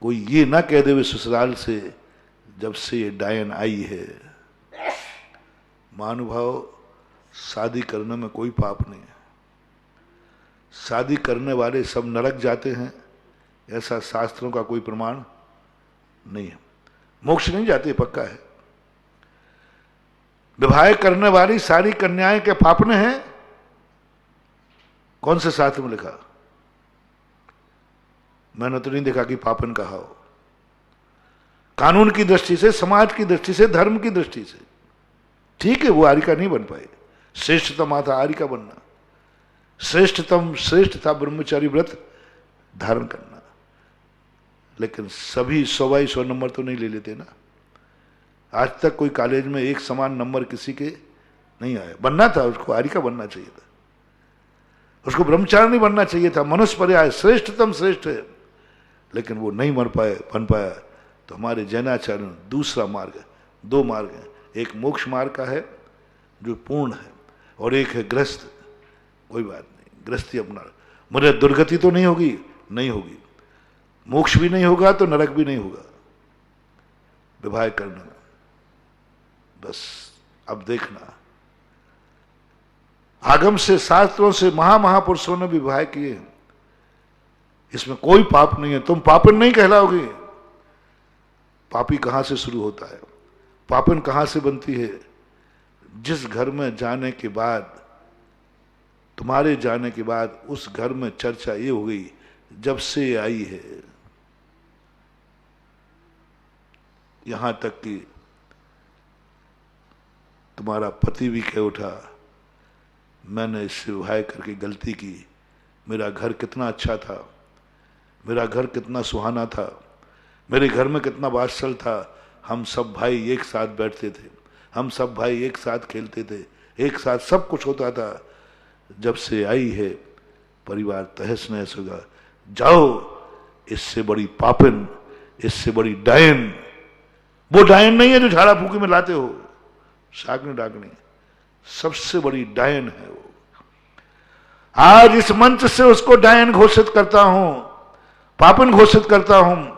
कोई ये ना कह दे ससुराल से जब से ये डायन आई है। महानुभाव, शादी करने में कोई पाप नहीं है। शादी करने वाले सब नरक जाते हैं ऐसा शास्त्रों का कोई प्रमाण नहीं है। मोक्ष नहीं जाते, पक्का है। विवाह करने वाली सारी कन्याएं के पापने हैं, कौन से शास्त्र में लिखा? मैंने तो नहीं देखा कि पापन कहा हो। कानून की दृष्टि से, समाज की दृष्टि से, धर्म की दृष्टि से ठीक है, वो आरिका नहीं बन पाए। श्रेष्ठतम था आरिका बनना, श्रेष्ठतम श्रेष्ठ था ब्रह्मचारी व्रत धारण करना। लेकिन सभी 100/100 नंबर तो नहीं ले लेते ना। आज तक कोई कॉलेज में एक समान नंबर किसी के नहीं आया। बनना था उसको, आर्य का बनना चाहिए था, उसको ब्रह्मचारिणी बनना चाहिए था, मनुष्य पर्याय श्रेष्ठतम श्रेष्ठ है, लेकिन वो नहीं बन पाया। तो हमारे जैनाचार्य दूसरा मार्ग है, दो मार्ग हैं, एक मोक्ष मार्ग का है जो पूर्ण है, और एक है गृहस्थ। कोई बात नहीं, गृहस्थी अपना, मुझे दुर्गति तो नहीं होगी, नहीं होगी, मोक्ष भी नहीं होगा तो नरक भी नहीं होगा विवाह करने में। बस अब देखना, आगम से शास्त्रों से महापुरुषों ने विवाह किए, इसमें कोई पाप नहीं है। तुम पापन नहीं कहलाओगे। पापी कहां से शुरू होता है, पापन कहां से बनती है? जिस घर में जाने के बाद, तुम्हारे जाने के बाद उस घर में चर्चा ये हो गई, जब से आई है, यहां तक कि तुम्हारा पति भी कह उठा, मैंने इससे विवाह करके गलती की, मेरा घर कितना अच्छा था, मेरा घर कितना सुहाना था, मेरे घर में कितना वात्सल था, हम सब भाई एक साथ बैठते थे, हम सब भाई एक साथ खेलते थे, एक साथ सब कुछ होता था। जब से आई है परिवार तहस नहस होगा। जाओ, इससे बड़ी पापिन, इससे बड़ी डायन, वो डायन नहीं है जो झाड़ा फूकी में लाते हो, शागनी डागनी, सबसे बड़ी डायन है वो। आज इस मंच से उसको डायन घोषित करता हूं, पापन घोषित करता हूं,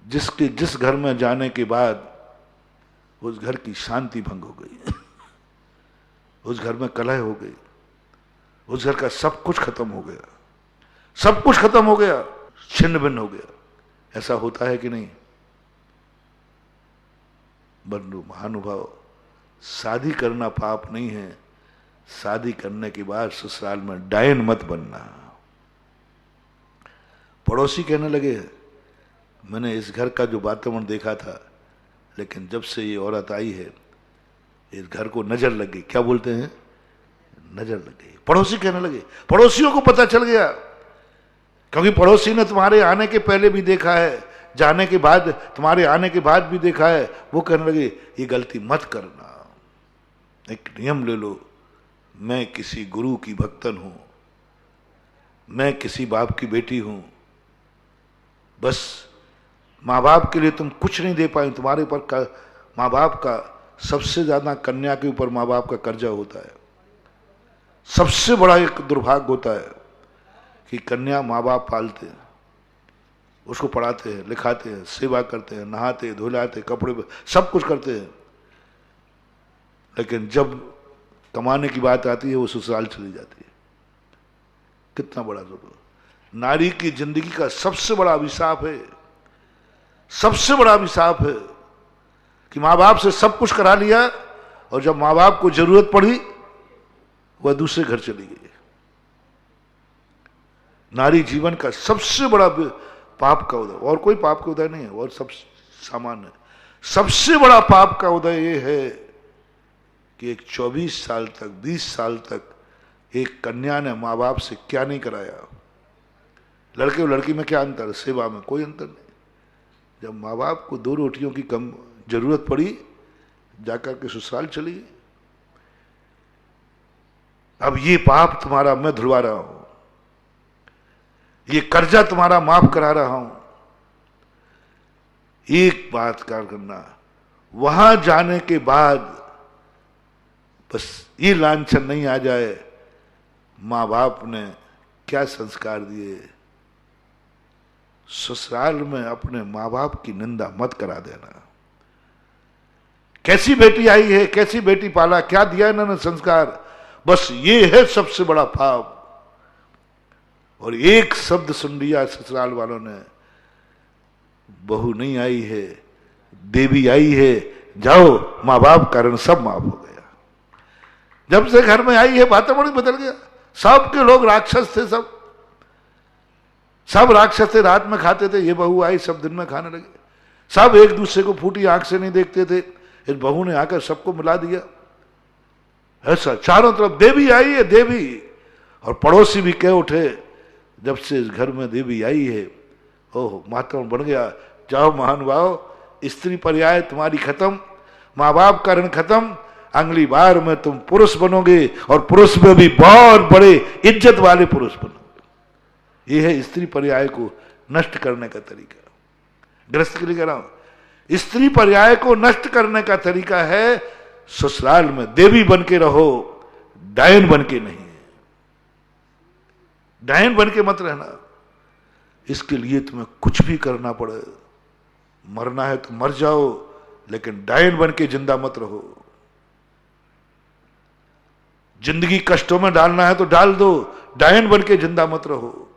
जिस घर में जाने के बाद उस घर की शांति भंग हो गई, उस घर में कलह हो गई, उस घर का सब कुछ खत्म हो गया, सब कुछ खत्म हो गया, छिन्न भिन्न हो गया। ऐसा होता है कि नहीं? बंधु महानुभाव, शादी करना पाप नहीं है, शादी करने के बाद ससुराल में डायन मत बनना। पड़ोसी कहने लगे, मैंने इस घर का जो वातावरण देखा था, लेकिन जब से ये औरत आई है इस घर को नजर लग गई। क्या बोलते हैं? नजर लग गई। पड़ोसी कहने लगे, पड़ोसियों को पता चल गया, क्योंकि पड़ोसी ने तुम्हारे आने के पहले भी देखा है, जाने के बाद, तुम्हारे आने के बाद भी देखा है। वो कहने लगे, ये गलती मत करना, एक नियम ले लो, मैं किसी गुरु की भक्तन हूं, मैं किसी बाप की बेटी हूं, बस माँ बाप के लिए तुम कुछ नहीं दे पाए, तुम्हारे ऊपर माँ बाप का सबसे ज्यादा कन्या के ऊपर माँ बाप का कर्जा होता है। सबसे बड़ा एक दुर्भाग्य होता है कि कन्या माँ बाप पालते हैं, उसको पढ़ाते हैं, लिखाते हैं, सेवा करते हैं, नहाते धुलाते, कपड़े सब कुछ करते हैं, लेकिन जब कमाने की बात आती है वो ससुराल चली जाती है। कितना बड़ा जुर्म। नारी की जिंदगी का सबसे बड़ा अभिशाप है, सबसे बड़ा अभिशाप है कि माँ बाप से सब कुछ करा लिया और जब माँ बाप को जरूरत पड़ी वह दूसरे घर चली गई। नारी जीवन का सबसे बड़ा पाप का उदय, और कोई पाप का उदय नहीं है, और सब सामान्य है। सबसे बड़ा पाप का उदय यह है कि एक 24 साल तक, 20 साल तक एक कन्या ने माँ बाप से क्या नहीं कराया। लड़के और लड़की में क्या अंतर? सेवा में कोई अंतर नहीं। जब माँ बाप को 2 रोटियों की कम जरूरत पड़ी, जाकर के ससुराल चली गई। अब ये पाप तुम्हारा मैं धुलवा रहा हूं, ये कर्जा तुम्हारा माफ करा रहा हूं। एक बात कार करना, वहां जाने के बाद बस ये लांछन नहीं आ जाए, माँ बाप ने क्या संस्कार दिए। ससुराल में अपने माँ बाप की निंदा मत करा देना। कैसी बेटी आई है, कैसी बेटी पाला, क्या दिया इन्होंने संस्कार, बस ये है सबसे बड़ा पाप। और एक शब्द सुन लिया ससुराल वालों ने, बहू नहीं आई है, देवी आई है, जाओ, माँ बाप कारण सब माफ हो गया। जब से घर में आई है वातावरण बदल गया। सबके लोग राक्षस थे, सब राक्षस थे, रात में खाते थे, ये बहू आई सब दिन में खाने लगे। सब एक दूसरे को फूटी आंख से नहीं देखते थे, इस बहू ने आकर सबको मिला दिया। ऐसा चारों तरफ देवी आई है, देवी। और पड़ोसी भी कह उठे, जब से इस घर में देवी आई है, ओह वातावरण बन गया। जाओ महानुभाव, स्त्री पर्याय तुम्हारी खत्म, माँ बाप का ऋण खत्म, अगली बार में तुम पुरुष बनोगे और पुरुष में भी बहुत बड़े इज्जत वाले पुरुष बनोगे। यह है स्त्री पर्याय को नष्ट करने का तरीका। गृहस्थ के लिए कह रहा हूं, स्त्री पर्याय को नष्ट करने का तरीका है ससुराल में देवी बन के रहो, डायन बन के नहीं। डायन बन के मत रहना। इसके लिए तुम्हें कुछ भी करना पड़े, मरना है तो मर जाओ, लेकिन डायन बन के जिंदा मत रहो। जिंदगी कष्टों में डालना है तो डाल दो, डायन बन के जिंदा मत रहो।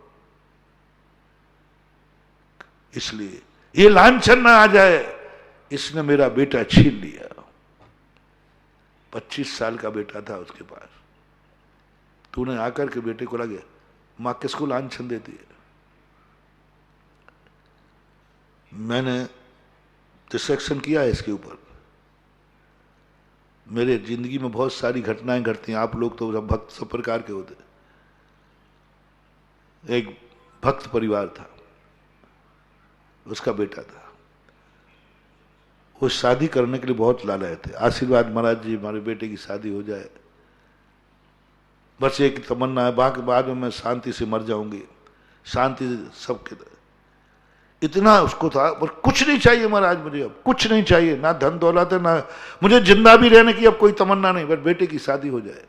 इसलिए ये लांछन ना आ जाए, इसने मेरा बेटा छीन लिया। 25 साल का बेटा था उसके पास, तूने आकर के बेटे को लगे, मां किसको लांछन देती है। मैंने डिस्कशन किया है इसके ऊपर। मेरे जिंदगी में बहुत सारी घटनाएं घटती हैं। आप लोग तो सब भक्त सब प्रकार के होते। एक भक्त परिवार था, उसका बेटा था, वो शादी करने के लिए बहुत लालाए थे। आशीर्वाद महाराज जी हमारे बेटे की शादी हो जाए, बस एक तमन्ना है, बाकी बाद में मैं शांति से मर जाऊंगी, शांति से सबके। इतना उसको था, पर कुछ नहीं चाहिए महाराज मुझे, अब कुछ नहीं चाहिए, ना धन दौलत है, ना मुझे जिंदा भी रहने की अब कोई तमन्ना नहीं, बस बेटे की शादी हो जाए,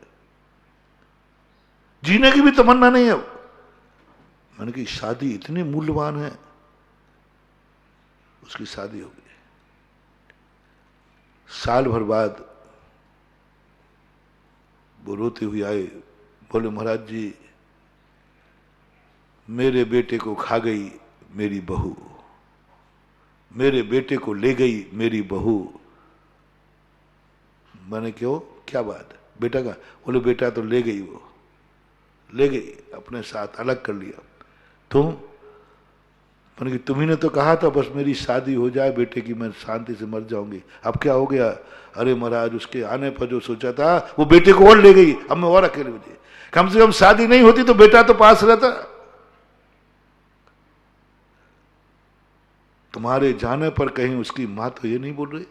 जीने की भी तमन्ना नहीं अब। मैंने कहा शादी इतनी मूल्यवान है। उसकी शादी हो गई। साल भर बाद वो रोते हुए आए, बोले महाराज जी मेरे बेटे को खा गई मेरी बहू, मेरे बेटे को ले गई मेरी बहू। मैंने क्यों, क्या बात है, बेटा का? बोले बेटा तो ले गई, वो ले गई, अपने साथ अलग कर लिया। तुम? मैंने कि तुम्ही ने तो कहा था बस मेरी शादी हो जाए बेटे की, मैं शांति से मर जाऊंगी, अब क्या हो गया? अरे महाराज उसके आने पर जो सोचा था वो बेटे को और ले गई, अब मैं और अकेले मुझे, कम से कम शादी नहीं होती तो बेटा तो पास रहता। तुम्हारे जाने पर कहीं उसकी मां तो ये नहीं बोल रही,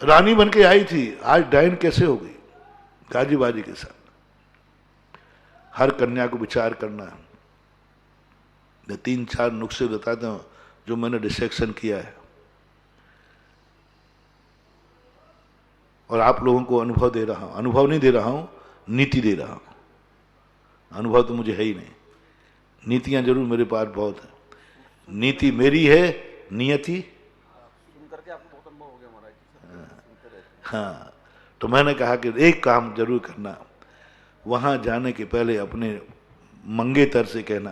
रानी बन के आई थी, आज डायन कैसे हो गई? गाजीबाजी के साथ। हर कन्या को विचार करना है। मैं 3-4 नुस्खे बताता हूं जो मैंने डिसेक्शन किया है, और आप लोगों को अनुभव दे रहा हूं। अनुभव नहीं दे रहा हूं, नीति दे रहा हूं। अनुभव तो मुझे है ही नहीं, नीतियां जरूर मेरे पास बहुत है। नीति मेरी है, नियति सुन करके आपको बहुत अनुभव हो गया महाराज। हाँ, तो मैंने कहा कि एक काम जरूर करना, वहां जाने के पहले अपने मंगेतर से कहना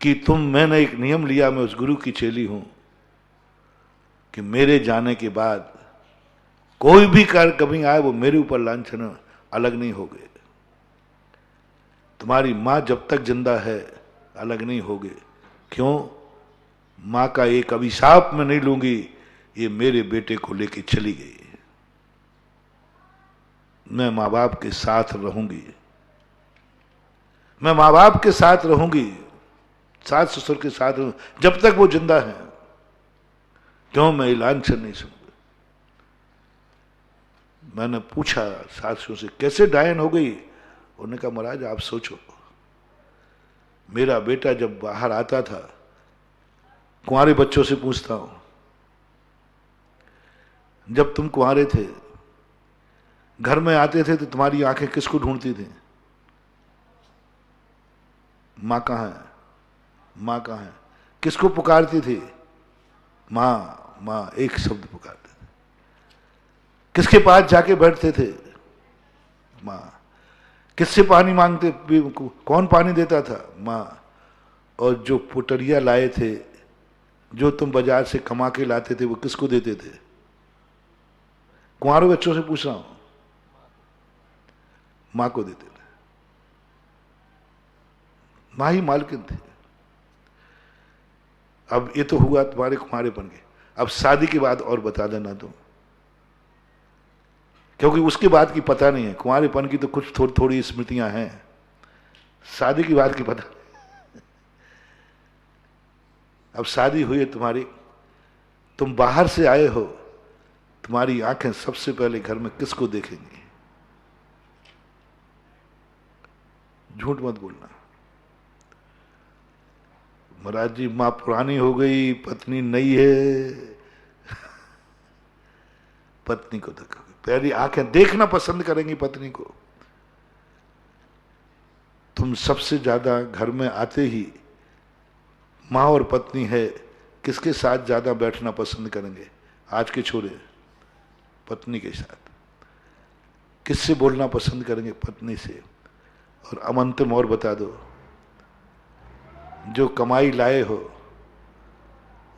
कि मैंने एक नियम लिया, मैं उस गुरु की चेली हूं, कि मेरे जाने के बाद कोई भी कार्य कभी आए वो मेरे ऊपर लांछन अलग नहीं हो गए। तुम्हारी मां जब तक जिंदा है अलग नहीं होगे। क्यों? मां का एक अभिशाप मैं नहीं लूंगी, ये मेरे बेटे को लेके चली गई, मैं मां बाप के साथ रहूंगी, मैं मां बाप के साथ रहूंगी, सास ससुर के साथ रहूंगी जब तक वो जिंदा है। क्यों? मैं लांछन नहीं सुनूंगा। मैंने पूछा साथियों से कैसे डायन हो गई? उन्होंने कहा महाराज आप सोचो, मेरा बेटा जब बाहर आता था, कुंवारे बच्चों से पूछता हूं, जब तुम कुंवारे थे घर में आते थे तो तुम्हारी आंखें किसको ढूंढती थी? मां कहां है, मां कहां है? किसको पुकारती थी? मां, मां, एक शब्द पुकारते थे। किसके पास जाके बैठते थे? मां। किससे पानी मांगते, कौन पानी देता था? मां। और जो पुटरिया लाए थे, जो तुम बाजार से कमा के लाते थे, वो किसको देते थे? कुंवारों बच्चों से पूछ रहा हूं, मां को देते थे। मां ही मालकिन थी। अब ये तो हुआ तुम्हारे कुंवारेपन के, अब शादी के बाद और बता देना तुम, क्योंकि उसके बाद की पता नहीं है। कुंवारेपन की तो कुछ थोड़ी स्मृतियां हैं, शादी की बात की पता नहीं। अब शादी हुई है तुम्हारी, तुम बाहर से आए हो, तुम्हारी आंखें सबसे पहले घर में किसको देखेंगी? झूठ मत बोलना। महाराज जी मां पुरानी हो गई, पत्नी नई है, पत्नी को देखोगे, पहली आंखें देखना पसंद करेंगी पत्नी को। तुम सबसे ज्यादा घर में आते ही मां और पत्नी है, किसके साथ ज्यादा बैठना पसंद करेंगे? आज के छोरे पत्नी के साथ। किससे बोलना पसंद करेंगे? पत्नी से। और अमंतम और बता दो, जो कमाई लाए हो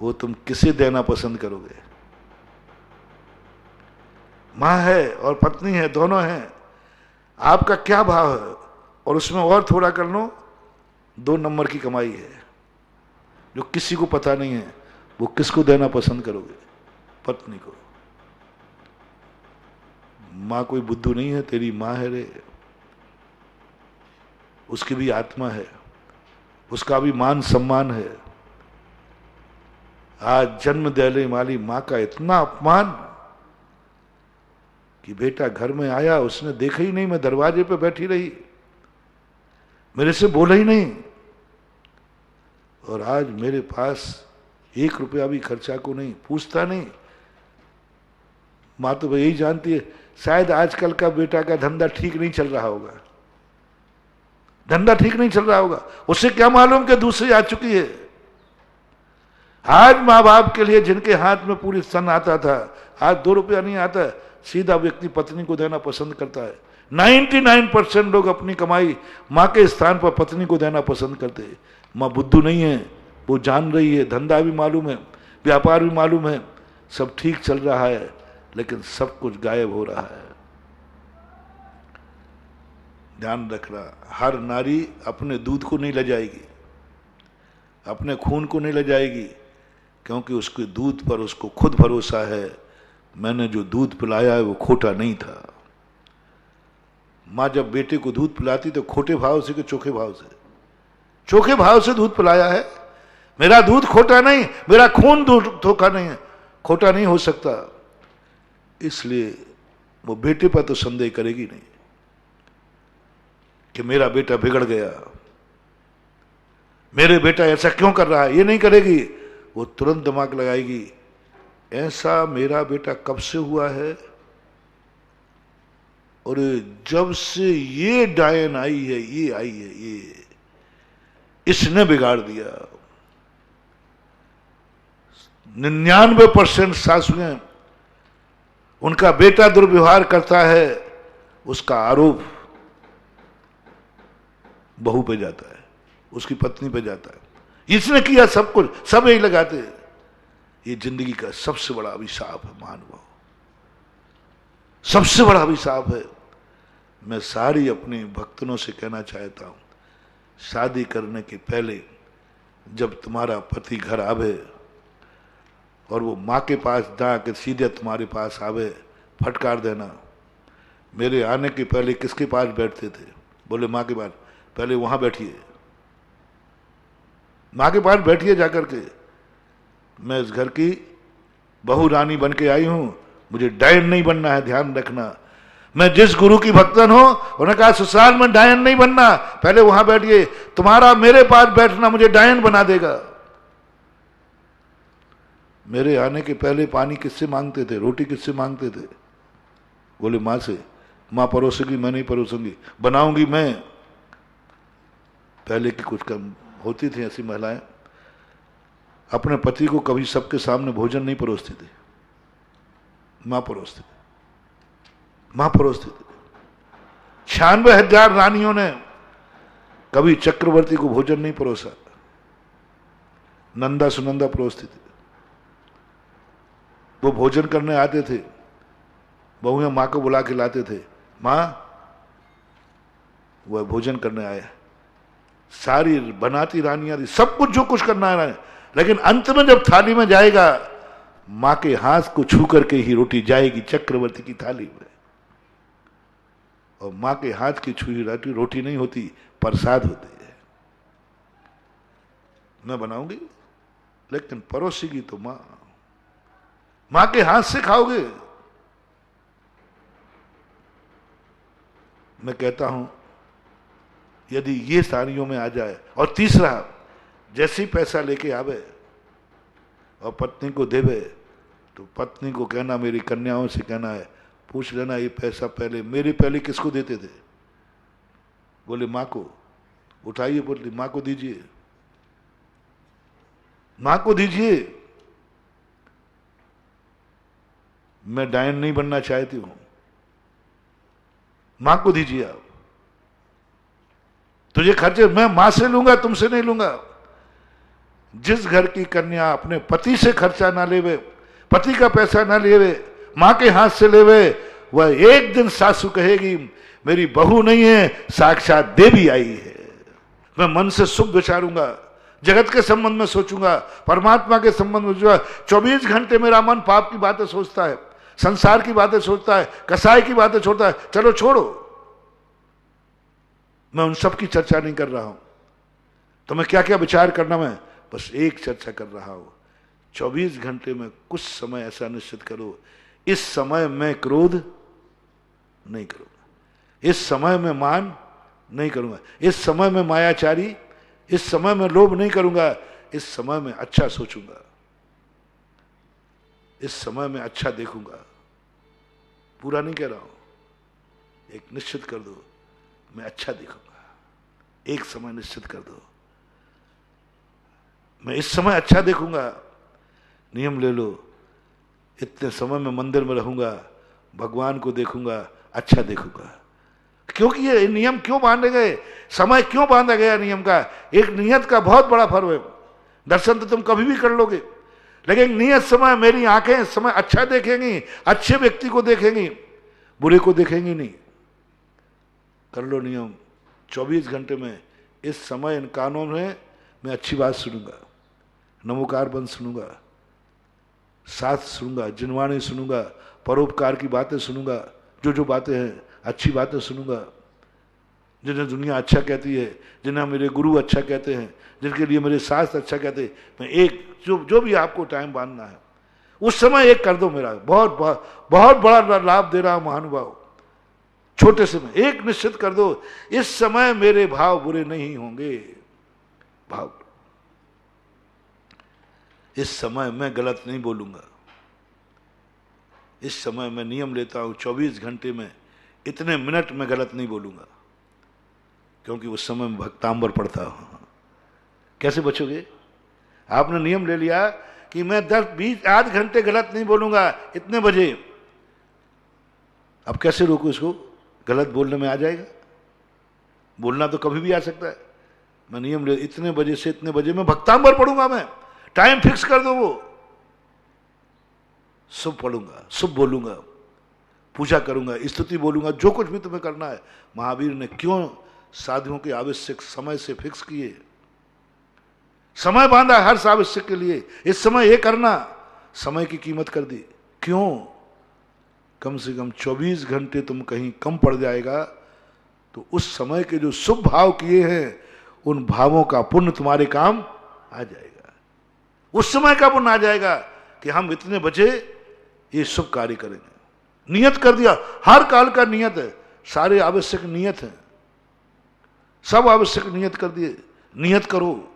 वो तुम किसे देना पसंद करोगे? मां है और पत्नी है, दोनों हैं। आपका क्या भाव है? और उसमें और थोड़ा कर लो, 2 नंबर की कमाई है जो किसी को पता नहीं है, वो किसको देना पसंद करोगे? पत्नी को। मां कोई बुद्धू नहीं है, तेरी मां है रे, उसकी भी आत्मा है, उसका भी मान सम्मान है। आज जन्म देने वाली मां का इतना अपमान कि बेटा घर में आया, उसने देखा ही नहीं, मैं दरवाजे पे बैठी रही, मेरे से बोला ही नहीं, और आज मेरे पास 1 रुपया भी खर्चा को नहीं, पूछता नहीं। मां तो यही जानती है, शायद आजकल का बेटा का धंधा ठीक नहीं चल रहा होगा, धंधा ठीक नहीं चल रहा होगा, उसे क्या मालूम कि दूसरी आ चुकी है। आज मां बाप के लिए जिनके हाथ में पूरी सन आता था, आज 2 रुपया नहीं आता, सीधा व्यक्ति पत्नी को देना पसंद करता है। 99% लोग अपनी कमाई मां के स्थान पर पत्नी को देना पसंद करते हैं। मां बुद्धू नहीं है, वो जान रही है, धंधा भी मालूम है, व्यापार भी मालूम है, सब ठीक चल रहा है, लेकिन सब कुछ गायब हो रहा है। ध्यान रखना, हर नारी अपने दूध को नहीं ले जाएगी, अपने खून को नहीं ले जाएगी, क्योंकि उसके दूध पर उसको खुद भरोसा है, मैंने जो दूध पिलाया है वो खोटा नहीं था। मां जब बेटे को दूध पिलाती तो खोटे भाव से कि चोखे भाव से? चोखे भाव से दूध पिलाया है। मेरा दूध खोटा नहीं, मेरा खून दूध धोखा नहीं है, खोटा नहीं हो सकता। इसलिए वो बेटे पर तो संदेह करेगी नहीं कि मेरा बेटा बिगड़ गया, मेरे बेटा ऐसा क्यों कर रहा है, ये नहीं करेगी। वो तुरंत दिमाग लगाएगी, ऐसा मेरा बेटा कब से हुआ है, और जब से ये डायन आई है, ये आई है, ये इसने बिगाड़ दिया। 99% सासुएं, उनका बेटा दुर्व्यवहार करता है, उसका आरोप बहू पे जाता है, उसकी पत्नी पे जाता है, इसने किया सब कुछ, सब यही लगाते हैं। ये जिंदगी का सबसे बड़ा अभिशाप है महानुभाव, सबसे बड़ा अभिशाप है। मैं सारी अपने भक्तों से कहना चाहता हूं, शादी करने के पहले जब तुम्हारा पति घर आवे और वो माँ के पास जाके सीधे तुम्हारे पास आवे, फटकार देना। मेरे आने के पहले किसके पास बैठते थे? बोले माँ के पास। पहले वहां बैठिए, माँ के पास बैठिए जाकर के। मैं इस घर की बहू रानी बन के आई हूं, मुझे डायन नहीं बनना है, ध्यान रखना। मैं जिस गुरु की भक्तन हूं, उन्होंने कहा ससुराल में डायन नहीं बनना, पहले वहां बैठिए, तुम्हारा मेरे पास बैठना मुझे डायन बना देगा। मेरे आने के पहले पानी किससे मांगते थे, रोटी किससे मांगते थे? बोले मां से। मां परोसेगी, मैं नहीं परोसूंगी, बनाऊंगी मैं। पहले की कुछ कम होती थी ऐसी महिलाएं, अपने पति को कभी सबके सामने भोजन नहीं परोसती थी, मां परोसती थी, मां परोसती थी। 96,000 रानियों ने कभी चक्रवर्ती को भोजन नहीं परोसा, नंदा सुनंदा परोसती थी। वो भोजन करने आते थे, बहुएं मां को बुला के लाते थे, मां वह भोजन करने आया। सारी बनाती रानियां थी, सब कुछ जो कुछ करना है, लेकिन अंत में जब थाली में जाएगा, मां के हाथ को छू करके ही रोटी जाएगी चक्रवर्ती की थाली में। और मां के हाथ की छुई रोटी नहीं होती, प्रसाद होती है। मैं बनाऊंगी, लेकिन परोसेगी तो मां, मां के हाथ से खाओगे। मैं कहता हूं यदि ये सारियों में आ जाए, और तीसरा, जैसे ही पैसा लेके आवे और पत्नी को देवे तो पत्नी को कहना, मेरी कन्याओं से कहना है, पूछ लेना ये पैसा पहले किसको देते थे? बोले माँ को। उठाइए, बोली माँ को दीजिए, माँ को दीजिए। मैं डायन नहीं बनना चाहती हूं, मां को दीजिए आप। तुझे खर्चे मैं मां से लूंगा, तुमसे नहीं लूंगा। जिस घर की कन्या अपने पति से खर्चा ना लेवे, पति का पैसा ना लेवे, मां के हाथ से लेवे, वह एक दिन सासू कहेगी मेरी बहू नहीं है, साक्षात देवी आई है। मैं मन से सुख विचारूंगा, जगत के संबंध में सोचूंगा, परमात्मा के संबंध में सोचूंगा। 24 घंटे मेरा मन पाप की बातें सोचता है, संसार की बातें सोचता है, कसाई की बातें सोचता है। चलो छोड़ो, मैं उन सब की चर्चा नहीं कर रहा हूं। तो मैं क्या क्या विचार करना, मैं बस एक चर्चा कर रहा हूं। 24 घंटे में कुछ समय ऐसा निश्चित करो, इस समय मैं क्रोध नहीं करूंगा, इस समय में मान नहीं करूंगा, इस समय में मायाचारी, इस समय में लोभ नहीं करूंगा, इस समय में अच्छा सोचूंगा, इस समय में अच्छा देखूंगा। पूरा नहीं कह रहा हूं, एक निश्चित कर दो, मैं अच्छा देखूंगा। एक समय निश्चित कर दो, मैं इस समय अच्छा देखूंगा। नियम ले लो, इतने समय में मंदिर में रहूंगा, भगवान को देखूंगा, अच्छा देखूंगा। क्योंकि ये नियम क्यों बांधे गए, समय क्यों बांधा गया नियम का? एक नियत का बहुत बड़ा फर्क है। दर्शन तो तुम कभी भी कर लोगे, लेकिन नियत समय, मेरी आंखें इस समय अच्छा देखेंगी, अच्छे व्यक्ति को देखेंगी, बुरे को देखेंगी नहीं। कर लो नियम, 24 घंटे में इस समय इन कानों में मैं अच्छी बात सुनूंगा, नमोकार बंद सुनूंगा, साथ सुनूंगा, जिनवाणी सुनूंगा, परोपकार की बातें सुनूंगा, जो बातें हैं अच्छी बातें सुनूंगा, जिन्हें दुनिया अच्छा कहती है, जिन्हें मेरे गुरु अच्छा कहते हैं, जिनके लिए मेरे शास्त्र अच्छा कहते हैं। मैं एक जो भी आपको टाइम बांधना है उस समय एक कर दो। मेरा बहुत बड़ा लाभ दे रहा हूं महानुभाव। छोटे से में एक निश्चित कर दो, इस समय मेरे भाव बुरे नहीं होंगे। भाव, इस समय मैं गलत नहीं बोलूंगा। इस समय मैं नियम लेता हूं, 24 घंटे में इतने मिनट में गलत नहीं बोलूंगा, क्योंकि उस समय में भक्तांबर पढ़ता हूं। कैसे बचोगे? आपने नियम ले लिया कि मैं 10-20 आध घंटे गलत नहीं बोलूंगा इतने बजे। अब कैसे रोकूं इसको? गलत बोलने में आ जाएगा। बोलना तो कभी भी आ सकता है। मैं नियम ले, इतने बजे से इतने बजे मैं भक्तांबर पढ़ूंगा। मैं टाइम फिक्स कर दो, वो शुभ पढ़ूंगा, शुभ बोलूंगा, पूजा करूंगा, स्तुति बोलूंगा, जो कुछ भी तुम्हें करना है। महावीर ने क्यों साधुओं के आवश्यक समय से फिक्स किए, समय बांधा हर आवश्यक के लिए। इस समय ये करना, समय की कीमत कर दी। क्यों? कम से कम 24 घंटे तुम कहीं कम पड़ जाएगा तो उस समय के जो शुभ भाव किए हैं उन भावों का पुण्य तुम्हारे काम आ जाएगा। उस समय का पुण्य आ जाएगा कि हम इतने बजे ये शुभ कार्य करेंगे। नियत कर दिया, हर काल का नियत है, सारे आवश्यक नियत हैं, सब आवश्यक नियत कर दिए। नियत करो,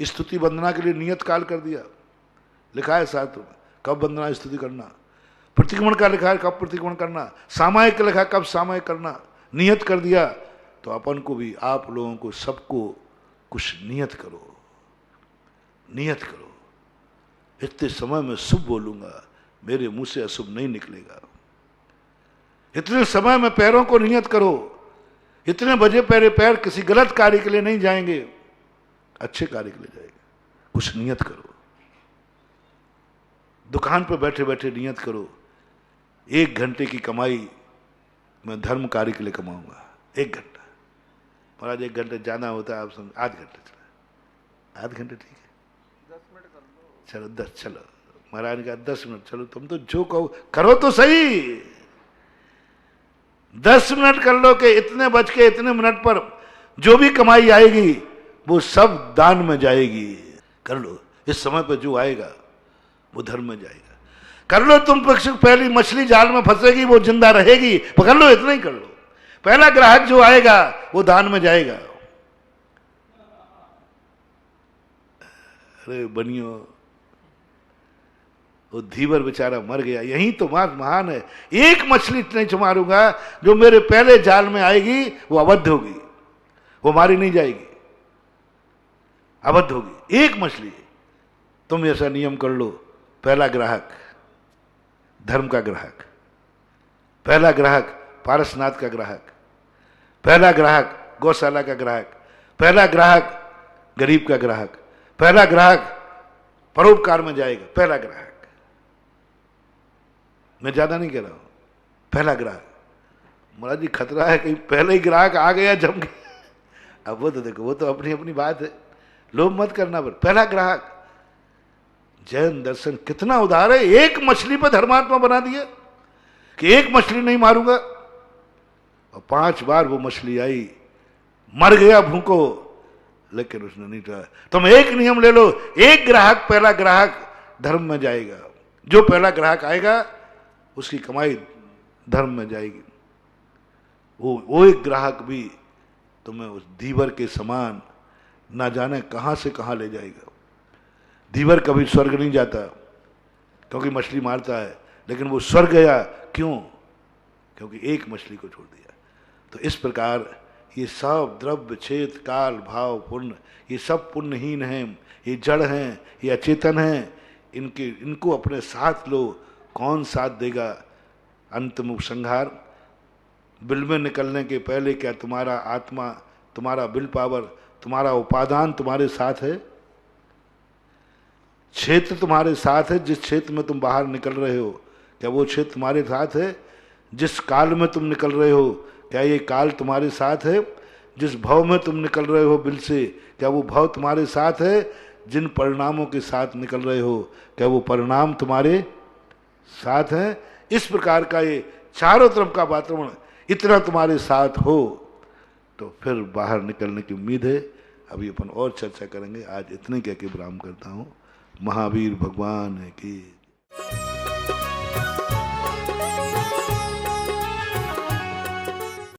स्तुति वंदना के लिए नियत काल कर दिया, लिखा है शास्त्र में कब वंदना स्तुति करना। प्रतिक्रमण का लिखा है कब प्रतिक्रमण करना, सामायिक का लिखा है कब सामायिक करना। नियत कर दिया तो अपन को भी, आप लोगों को, सबको कुछ नियत करो, नियत करो। इतने समय में शुभ बोलूंगा, मेरे मुंह से अशुभ नहीं निकलेगा। इतने समय में पैरों को नियत करो, इतने बजे पैर किसी गलत कार्य के लिए नहीं जाएंगे, अच्छे कार्य के लिए जाएंगे। कुछ नियत करो। दुकान पर बैठे बैठे नियत करो, 1 घंटे की कमाई मैं धर्म कार्य के लिए कमाऊंगा। 1 घंटा, महाराज 1 घंटे जाना होता है, आप समझ, आध घंटे चला, आध घंटे ठीक है, 10 मिनट कर लो, चलो 10, चलो महाराज ने कहा 10 मिनट, चलो तुम तो जो कहो करो तो सही। 10 मिनट कर लो कि इतने बज के इतने मिनट पर जो भी कमाई आएगी वो सब दान में जाएगी। कर लो, इस समय पर जो आएगा वो धर्म में जाएगा। कर लो, तुम पहली मछली जाल में फंसेगी वो जिंदा रहेगी, पकड़ लो, इतना ही कर लो। पहला ग्राहक जो आएगा वो दान में जाएगा। अरे बनियो, वो धीवर बेचारा मर गया। यही तो बात महान है। एक मछली नहीं मारूंगा, जो मेरे पहले जाल में आएगी वो अवध होगी, वो मारी नहीं जाएगी, अवध होगी। एक मछली। तुम ऐसा नियम कर लो, पहला ग्राहक धर्म का ग्राहक, पहला ग्राहक पारसनाथ का ग्राहक, पहला ग्राहक गौशाला का ग्राहक, पहला ग्राहक गरीब का ग्राहक, पहला ग्राहक परोपकार में जाएगा। पहला ग्राहक, मैं ज्यादा नहीं कह रहा हूं, पहला ग्राहक। महाराज जी खतरा है कहीं पहले ही ग्राहक आ गया जम गया। अब वो तो देखो, वो तो अपनी अपनी बात है, लोभ मत करना। पर पहला ग्राहक जैन दर्शन कितना उदार है। एक मछली पर धर्मात्मा बना दिया कि एक मछली नहीं मारूंगा, और 5 बार वो मछली आई, मर गया भूखो, लेकिन उसने नहीं कहा। तुम एक नियम ले लो, एक ग्राहक, पहला ग्राहक धर्म में जाएगा। जो पहला ग्राहक आएगा उसकी कमाई धर्म में जाएगी। वो एक ग्राहक भी तुम्हें उस धीवर के समान ना जाने कहां से कहां ले जाएगा। धीवर कभी स्वर्ग नहीं जाता क्योंकि मछली मारता है, लेकिन वो स्वर्ग गया क्यों? क्योंकि एक मछली को छोड़ दिया। तो इस प्रकार ये सब द्रव्य, क्षेत्र, काल, भाव, पुण्य, ये सब पुण्यहीन हैं, ये जड़ हैं, ये अचेतन हैं। इनको अपने साथ लो। कौन साथ देगा? अंतिम उपसंहार, बिल में निकलने के पहले क्या तुम्हारा आत्मा, तुम्हारा विल पावर, तुम्हारा उपादान तुम्हारे साथ है? क्षेत्र तुम्हारे साथ है? जिस क्षेत्र में तुम बाहर निकल रहे हो, क्या वो क्षेत्र तुम्हारे साथ है? जिस काल में तुम निकल रहे हो, क्या ये काल तुम्हारे साथ है? जिस भव में तुम निकल रहे हो बिल से, क्या वो भव तुम्हारे साथ है? जिन परिणामों के साथ निकल रहे हो, क्या वो परिणाम तुम्हारे साथ हैं? इस प्रकार का ये चारों तरफ का वातावरण इतना तुम्हारे साथ हो तो फिर बाहर निकलने की उम्मीद है। अभी अपन और चर्चा करेंगे। आज इतने कह के विराम करता हूँ। महावीर भगवान की